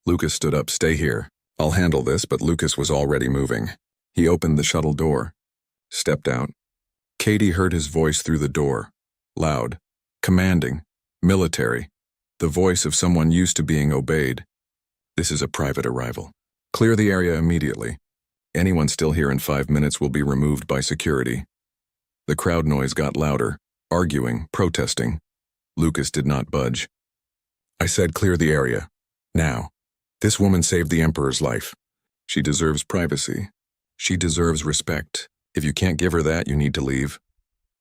S1: Lucas stood up. Stay here. I'll handle this, but Lucas was already moving. He opened the shuttle door. Stepped out. Katie heard his voice through the door. Loud. Commanding. Military. The voice of someone used to being obeyed. This is a private arrival. Clear the area immediately. Anyone still here in 5 minutes will be removed by security. The crowd noise got louder. Arguing, protesting. Lucas did not budge. I said clear the area. Now. This woman saved the Emperor's life. She deserves privacy. She deserves respect. If you can't give her that, you need to leave.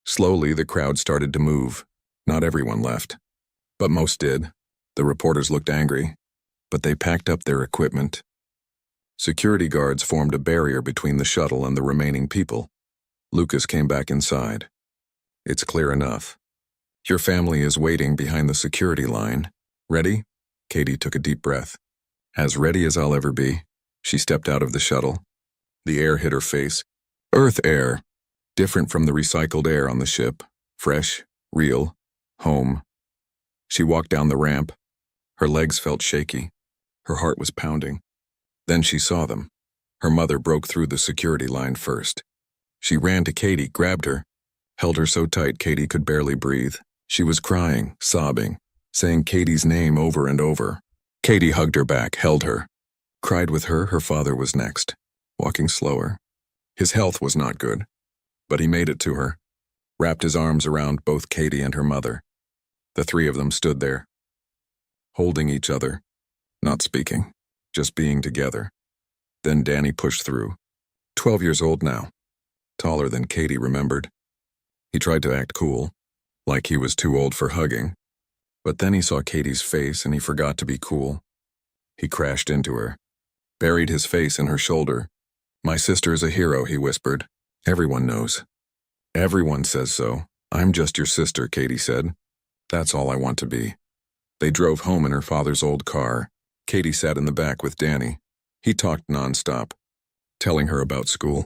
S1: Slowly, the crowd started to move. Not everyone left. But most did. The reporters looked angry. But they packed up their equipment. Security guards formed a barrier between the shuttle and the remaining people. Lucas came back inside. It's clear enough. Your family is waiting behind the security line. Ready? Katie took a deep breath. As ready as I'll ever be. She stepped out of the shuttle. The air hit her face. Earth air. Different from the recycled air on the ship. Fresh, real, home. She walked down the ramp. Her legs felt shaky. Her heart was pounding. Then she saw them. Her mother broke through the security line first. She ran to Katie, grabbed her, held her so tight Katie could barely breathe. She was crying, sobbing, saying Katie's name over and over. Katie hugged her back, held her. Cried with her, her father was next, walking slower. His health was not good, but he made it to her, wrapped his arms around both Katie and her mother. The three of them stood there, holding each other, not speaking, just being together. Then Danny pushed through, 12 years old now, taller than Katie remembered. He tried to act cool, like he was too old for hugging, but then he saw Katie's face and he forgot to be cool. He crashed into her, buried his face in her shoulder. "My sister's a hero," he whispered. "Everyone knows. Everyone says so. I'm just your sister," Katie said. "That's all I want to be." They drove home in her father's old car. Katie sat in the back with Danny. He talked nonstop, telling her about school,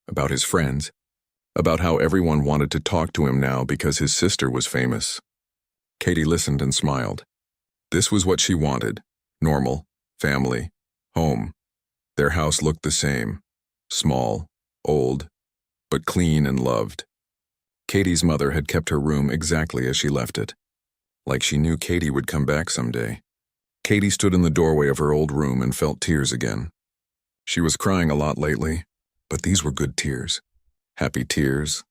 S1: about his friends, about how everyone wanted to talk to him now because his sister was famous. Katie listened and smiled. This was what she wanted: normal, family, home. Their house looked the same, small, old, but clean and loved. Katie's mother had kept her room exactly as she left it, like she knew Katie would come back someday. Katie stood in the doorway of her old room and felt tears again. She was crying a lot lately, but these were good tears. Happy tears.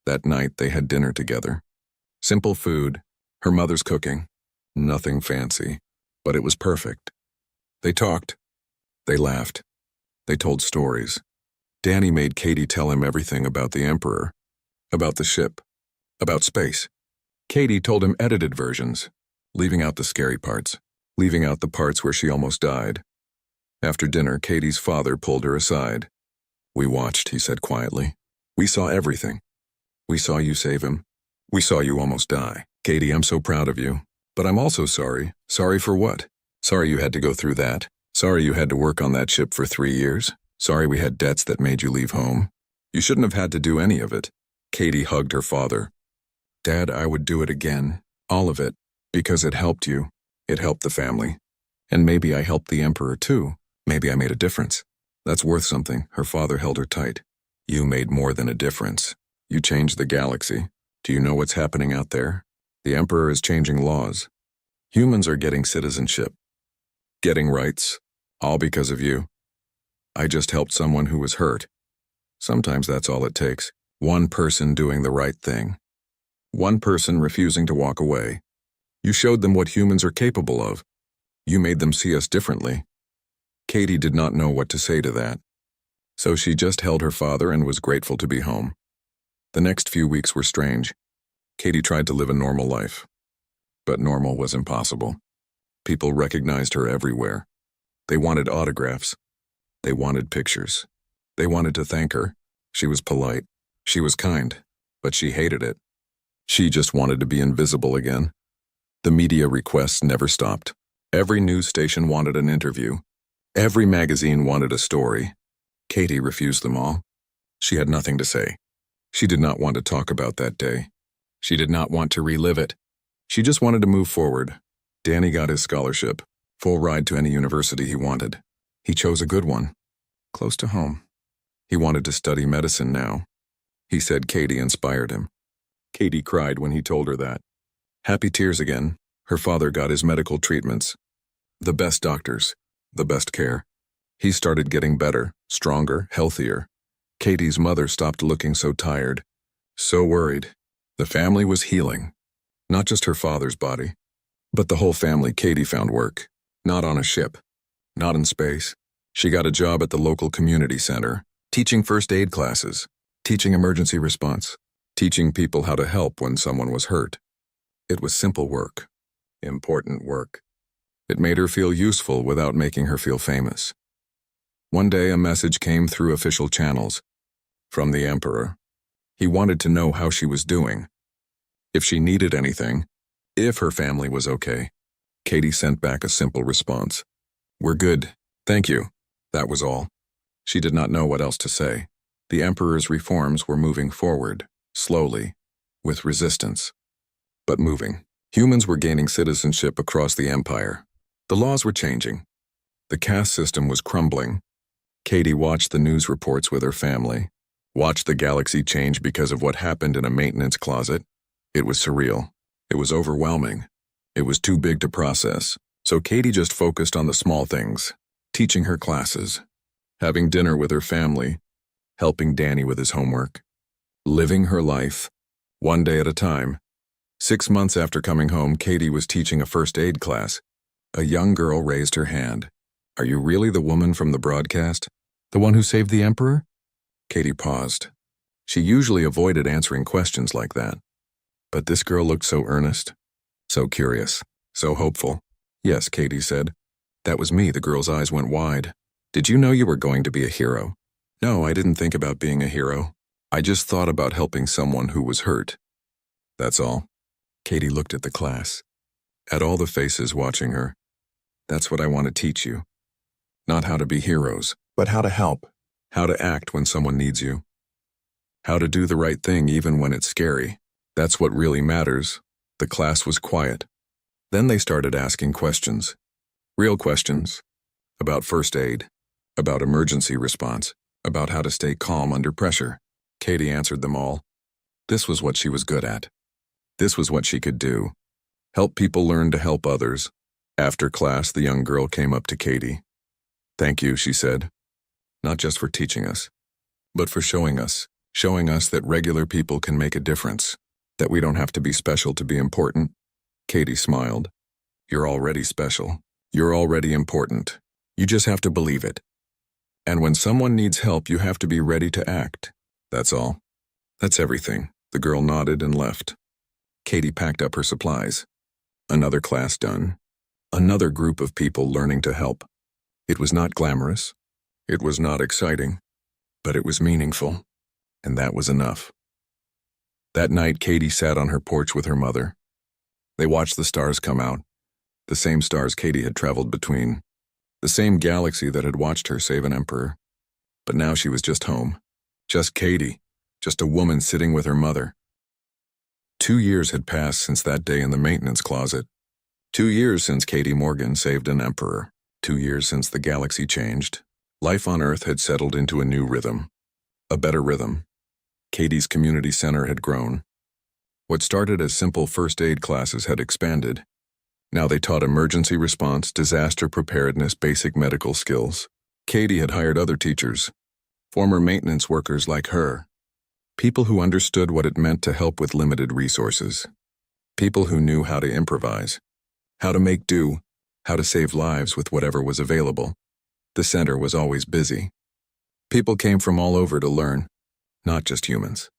S1: That night they had dinner together. Simple food, her mother's cooking. Nothing fancy, but it was perfect. They talked. They laughed. They told stories. Danny made Katie tell him everything about the Emperor, about the ship, about space. Katie told him edited versions, leaving out the scary parts, leaving out the parts where she almost died. After dinner, Katie's father pulled her aside. "We watched," he said quietly. "We saw everything. We saw you save him. We saw you almost die. Katie, I'm so proud of you. But I'm also sorry. Sorry for what? Sorry you had to go through that. Sorry you had to work on that ship for 3 years. Sorry we had debts that made you leave home. You shouldn't have had to do any of it." Katie hugged her father. "Dad, I would do it again. All of it. Because it helped you. It helped the family. And maybe I helped the Emperor too. Maybe I made a difference. That's worth something." Her father held her tight. "You made more than a difference. You changed the galaxy. Do you know what's happening out there? The Emperor is changing laws. Humans are getting citizenship, getting rights, all because of you. I just helped someone who was hurt. Sometimes that's all it takes. One person doing the right thing. One person refusing to walk away. You showed them what humans are capable of. You made them see us differently." Katie did not know what to say to that, so she just held her father and was grateful to be home. The next few weeks were strange. Katie tried to live a normal life, but normal was impossible. People recognized her everywhere. They wanted autographs. They wanted pictures. They wanted to thank her. She was polite. She was kind, but she hated it. She just wanted to be invisible again. The media requests never stopped. Every news station wanted an interview. Every magazine wanted a story. Katie refused them all. She had nothing to say. She did not want to talk about that day. She did not want to relive it. She just wanted to move forward. Danny got his scholarship, full ride to any university he wanted. He chose a good one, close to home. He wanted to study medicine now. He said Katie inspired him. Katie cried when he told her that. Happy tears again. Her father got his medical treatments. The best doctors, the best care. He started getting better, stronger, healthier. Katie's mother stopped looking so tired, so worried. The family was healing. Not just her father's body, but the whole family. Katie found work. Not on a ship. Not in space. She got a job at the local community center, teaching first aid classes, teaching emergency response, teaching people how to help when someone was hurt. It was simple work, important work. It made her feel useful without making her feel famous. One day a message came through official channels from the Emperor. He wanted to know how she was doing, if she needed anything, if her family was okay. Katie sent back a simple response. "We're good, thank you." That was all. She did not know what else to say. The Emperor's reforms were moving forward, slowly, with resistance, but moving. Humans were gaining citizenship across the Empire. The laws were changing. The caste system was crumbling. Katie watched the news reports with her family, watched the galaxy change because of what happened in a maintenance closet. It was surreal. It was overwhelming. It was too big to process. So Katie just focused on the small things. teaching her classes, having dinner with her family, helping Danny with his homework, living her life, one day at a time. 6 months after coming home, Katie was teaching a first aid class. A young girl raised her hand. "Are you really the woman from the broadcast? The one who saved the Emperor?" Katie paused. She usually avoided answering questions like that. But this girl looked so earnest, so curious, so hopeful. "Yes," Katie said. "That was me." The girl's eyes went wide. "Did you know you were going to be a hero?" "No, I didn't think about being a hero. I just thought about helping someone who was hurt. That's all." Katie looked at the class, at all the faces watching her. "That's what I want to teach you. Not how to be heroes, but how to help. How to act when someone needs you. How to do the right thing even when it's scary. That's what really matters." The class was quiet. Then they started asking questions. Real questions. About first aid. About emergency response. About how to stay calm under pressure. Katie answered them all. This was what she was good at. This was what she could do. Help people learn to help others. After class, the young girl came up to Katie. "Thank you," she said. "Not just for teaching us, but for showing us that regular people can make a difference, that we don't have to be special to be important." Katie smiled. "You're already special. You're already important. You just have to believe it. And when someone needs help, you have to be ready to act. That's all. That's everything." The girl nodded and left. Katie packed up her supplies. Another class done. Another group of people learning to help. It was not glamorous. It was not exciting. But it was meaningful. And that was enough. That night, Katie sat on her porch with her mother. They watched the stars come out. The same stars Katie had traveled between. The same galaxy that had watched her save an emperor. But now she was just home. Just Katie. Just a woman sitting with her mother. 2 years had passed since that day in the maintenance closet. 2 years since Katie Morgan saved an emperor. 2 years since the galaxy changed. Life on Earth had settled into a new rhythm. A better rhythm. Katie's community center had grown. What started as simple first aid classes had expanded. Now they taught emergency response, disaster preparedness, basic medical skills. Katie had hired other teachers. Former maintenance workers like her. People who understood what it meant to help with limited resources. People who knew how to improvise. How to make do. How to save lives with whatever was available. The center was always busy. People came from all over to learn. Not just humans.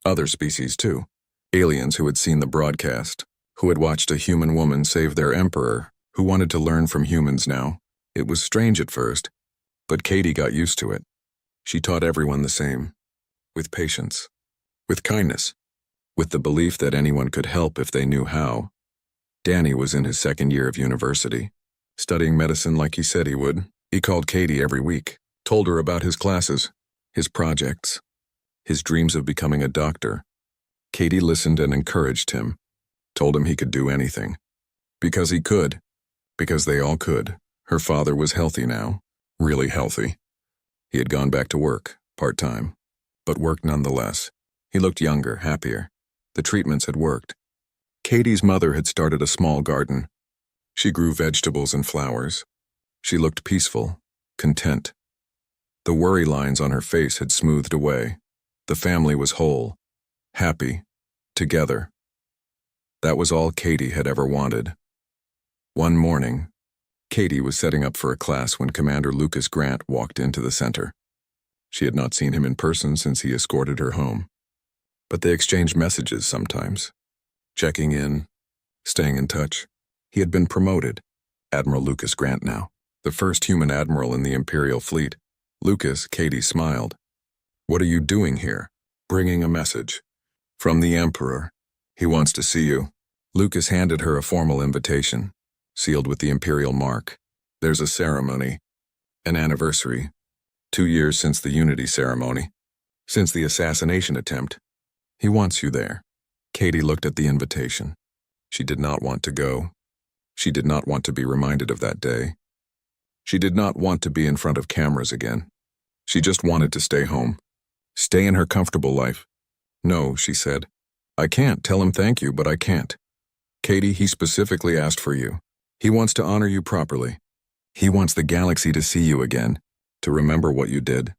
S1: Other species too. Aliens who had seen the broadcast. Who had watched a human woman save their emperor. Who wanted to learn from humans now. It was strange at first. But Katie got used to it. She taught everyone the same. With patience. With kindness. With the belief that anyone could help if they knew how. Danny was in his 2nd year of university. Studying medicine like he said he would. He called Katie every week. Told her about his classes. His projects. His dreams of becoming a doctor. Katie listened and encouraged him. Told him he could do anything. Because he could. Because they all could. Her father was healthy now. Really healthy. He had gone back to work, part-time. But worked nonetheless. He looked younger, happier. The treatments had worked. Katie's mother had started a small garden. She grew vegetables and flowers. She looked peaceful, content. The worry lines on her face had smoothed away. The family was whole, happy, together. That was all Katie had ever wanted. One morning, Katie was setting up for a class when Commander Lucas Grant walked into the center. She had not seen him in person since he escorted her home. But they exchanged messages sometimes. Checking in, staying in touch. He had been promoted. Admiral Lucas Grant now. The first human admiral in the Imperial fleet. Lucas, Katie smiled. "What are you doing here?" "Bringing a message. From the Emperor. He wants to see you." Lucas handed her a formal invitation, sealed with the Imperial mark. "There's a ceremony. An anniversary. 2 years since the Unity ceremony. Since the assassination attempt. He wants you there." Katie looked at the invitation. She did not want to go. She did not want to be reminded of that day. She did not want to be in front of cameras again. She just wanted to stay home. Stay in her comfortable life. "No," she said. "I can't tell him thank you, but I can't. Katie, he specifically asked for you. He wants to honor you properly. He wants the galaxy to see you again, to remember what you did.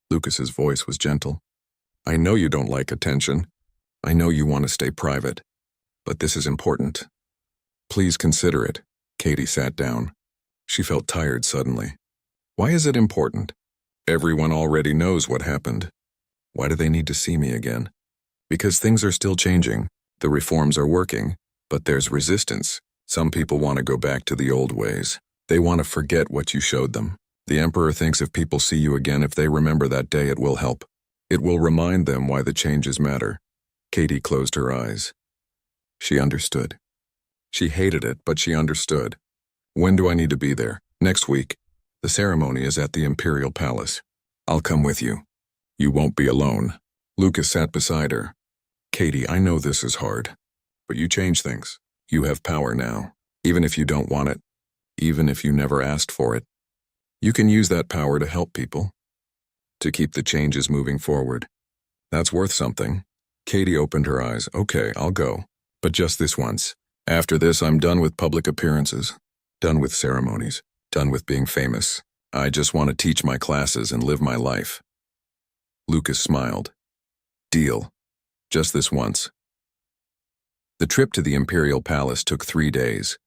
S1: Lucas's voice was gentle. I know you don't like attention. I know you want to stay private. But this is important. Please consider it. Katie sat down. She felt tired suddenly. Why is it important? Everyone already knows what happened. Why do they need to see me again? Because things are still changing. The reforms are working, but there's resistance. Some people want to go back to the old ways. They want to forget what you showed them. The Emperor thinks if people see you again, if they remember that day, it will help. It will remind them why the changes matter. Katie closed her eyes. She understood. She hated it, but she understood. When do I need to be there? Next week. The ceremony is at the Imperial Palace. I'll come with you. You won't be alone. Lucas sat beside her. Katie, I know this is hard, but you change things. You have power now, even if you don't want it, even if you never asked for it. You can use that power to help people, to keep the changes moving forward. That's worth something. Katie opened her eyes. Okay, I'll go, but just this once. After this, I'm done with public appearances, done with ceremonies, done with being famous. I just want to teach my classes and live my life. Lucas smiled. Deal. Just this once. The trip to the Imperial Palace took 3 days.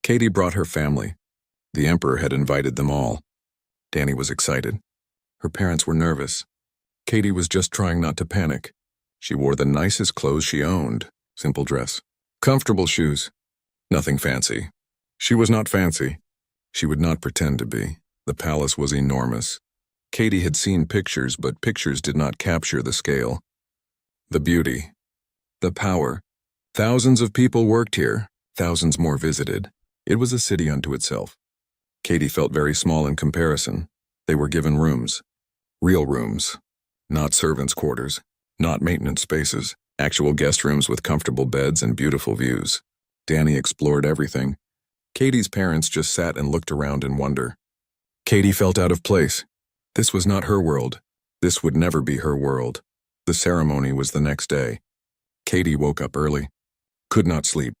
S1: Katie brought her family. The Emperor had invited them all. Danny was excited. Her parents were nervous. Katie was just trying not to panic. She wore the nicest clothes she owned. Simple dress. Comfortable shoes. Nothing fancy. She was not fancy. She would not pretend to be. The palace was enormous. Katie had seen pictures, but pictures did not capture the scale. The beauty. The power. Thousands of people worked here. Thousands more visited. It was a city unto itself. Katie felt very small in comparison. They were given rooms. Real rooms. Not servants' quarters. Not maintenance spaces. Actual guest rooms with comfortable beds and beautiful views. Danny explored everything. Katie's parents just sat and looked around in wonder. Katie felt out of place. This was not her world. This would never be her world. The ceremony was the next day. Katie woke up early. Could not sleep.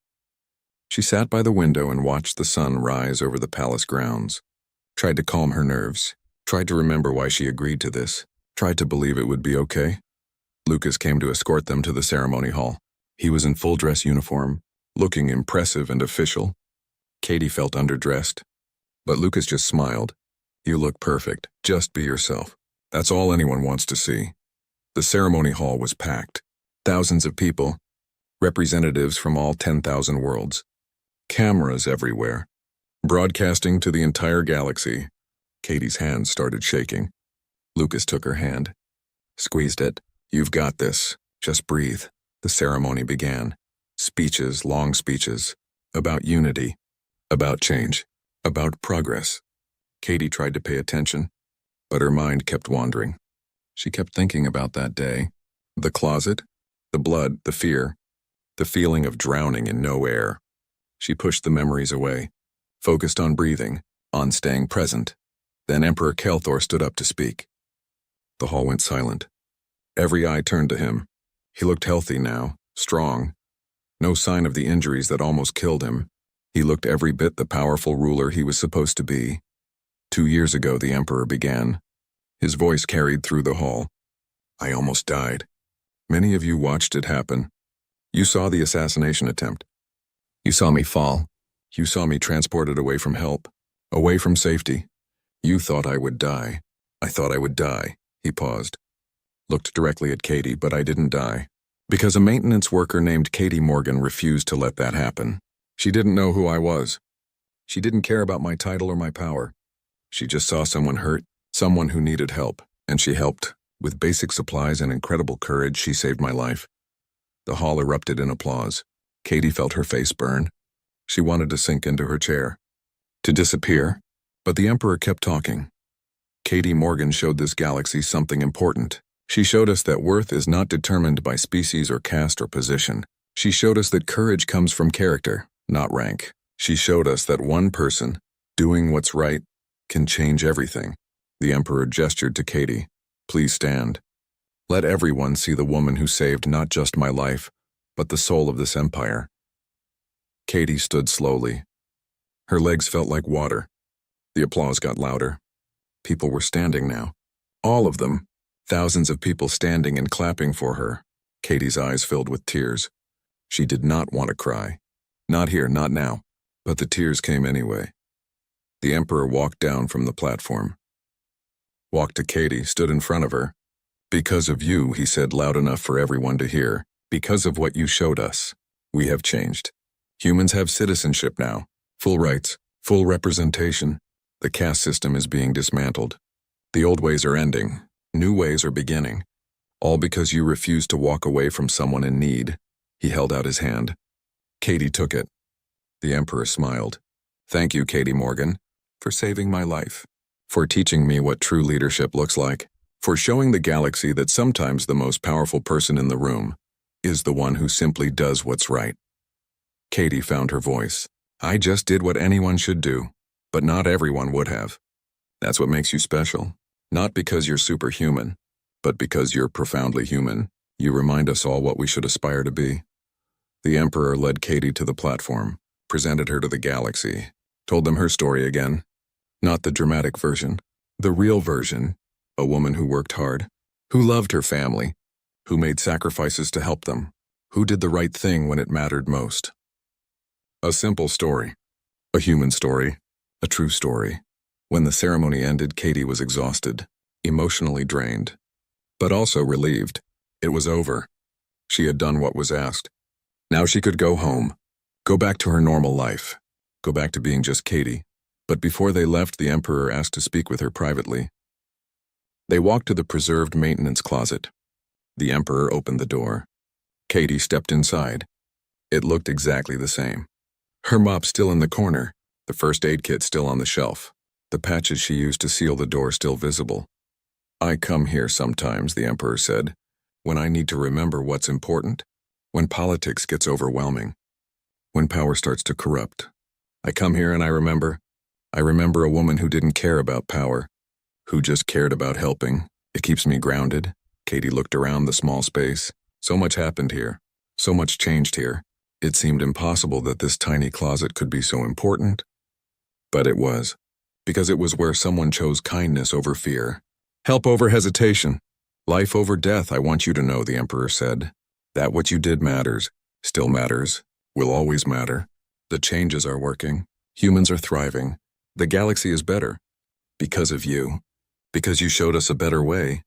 S1: She sat by the window and watched the sun rise over the palace grounds. Tried to calm her nerves. Tried to remember why she agreed to this. Tried to believe it would be okay. Lucas came to escort them to the ceremony hall. He was in full dress uniform, looking impressive and official. Katie felt underdressed, but Lucas just smiled. You look perfect. Just be yourself. That's all anyone wants to see. The ceremony hall was packed. Thousands of people. Representatives from all 10,000 worlds. Cameras everywhere. Broadcasting to the entire galaxy. Katie's hands started shaking. Lucas took her hand. Squeezed it. You've got this. Just breathe. The ceremony began. Speeches, long speeches. About unity. About change. About progress. Katie tried to pay attention, but her mind kept wandering. She kept thinking about that day. The closet. The blood. The fear. The feeling of drowning in no air. She pushed the memories away. Focused on breathing. On staying present. Then Emperor Kelthor stood up to speak. The hall went silent. Every eye turned to him. He looked healthy now, strong. No sign of the injuries that almost killed him. He looked every bit the powerful ruler he was supposed to be. 2 years ago, the Emperor began. His voice carried through the hall. I almost died. Many of you watched it happen. You saw the assassination attempt. You saw me fall. You saw me transported away from help, away from safety. You thought I would die. I thought I would die. He paused. Looked directly at Katie, but I didn't die. Because a maintenance worker named Katie Morgan refused to let that happen. She didn't know who I was. She didn't care about my title or my power. She just saw someone hurt, someone who needed help, and she helped. With basic supplies and incredible courage, she saved my life. The hall erupted in applause. Katie felt her face burn. She wanted to sink into her chair, to disappear, but the Emperor kept talking. Katie Morgan showed this galaxy something important. She showed us that worth is not determined by species or caste or position. She showed us that courage comes from character, not rank. She showed us that one person, doing what's right, can change everything. The Emperor gestured to Katie. Please stand. Let everyone see the woman who saved not just my life, but the soul of this empire. Katie stood slowly. Her legs felt like water. The applause got louder. People were standing now. All of them. Thousands of people standing and clapping for her. Katie's eyes filled with tears. She did not want to cry. Not here, not now. But the tears came anyway. The Emperor walked down from the platform. Walked to Katie, stood in front of her. "Because of you," he said loud enough for everyone to hear. "Because of what you showed us. We have changed. Humans have citizenship now. Full rights, full representation. The caste system is being dismantled. The old ways are ending. New ways are beginning. All because you refused to walk away from someone in need." He held out his hand. Katie took it. The Emperor smiled. "Thank you, Katie Morgan, for saving my life. For teaching me what true leadership looks like. For showing the galaxy that sometimes the most powerful person in the room is the one who simply does what's right." Katie found her voice. "I just did what anyone should do, but not everyone would have. That's what makes you special. Not because you're superhuman, but because you're profoundly human. You remind us all what we should aspire to be." The Emperor led Katie to the platform, presented her to the galaxy, told them her story again. Not the dramatic version, the real version. A woman who worked hard, who loved her family, who made sacrifices to help them, who did the right thing when it mattered most. A simple story. A human story. A true story. When the ceremony ended, Katie was exhausted, emotionally drained, but also relieved. It was over. She had done what was asked. Now she could go home, go back to her normal life, go back to being just Katie. But before they left, the Emperor asked to speak with her privately. They walked to the preserved maintenance closet. The Emperor opened the door. Katie stepped inside. It looked exactly the same. Her mop still in the corner, the first aid kit still on the shelf, the patches she used to seal the door still visible. "I come here sometimes," the Emperor said, "when I need to remember what's important, when politics gets overwhelming, when power starts to corrupt. I come here and I remember a woman who didn't care about power, who just cared about helping. It keeps me grounded." Katie looked around the small space. So much happened here. So much changed here. It seemed impossible that this tiny closet could be so important. But it was. Because it was where someone chose kindness over fear. Help over hesitation. Life over death, I want you to know, the Emperor said. That what you did matters. Still matters. Will always matter. The changes are working. Humans are thriving. The galaxy is better. Because of you. Because you showed us a better way.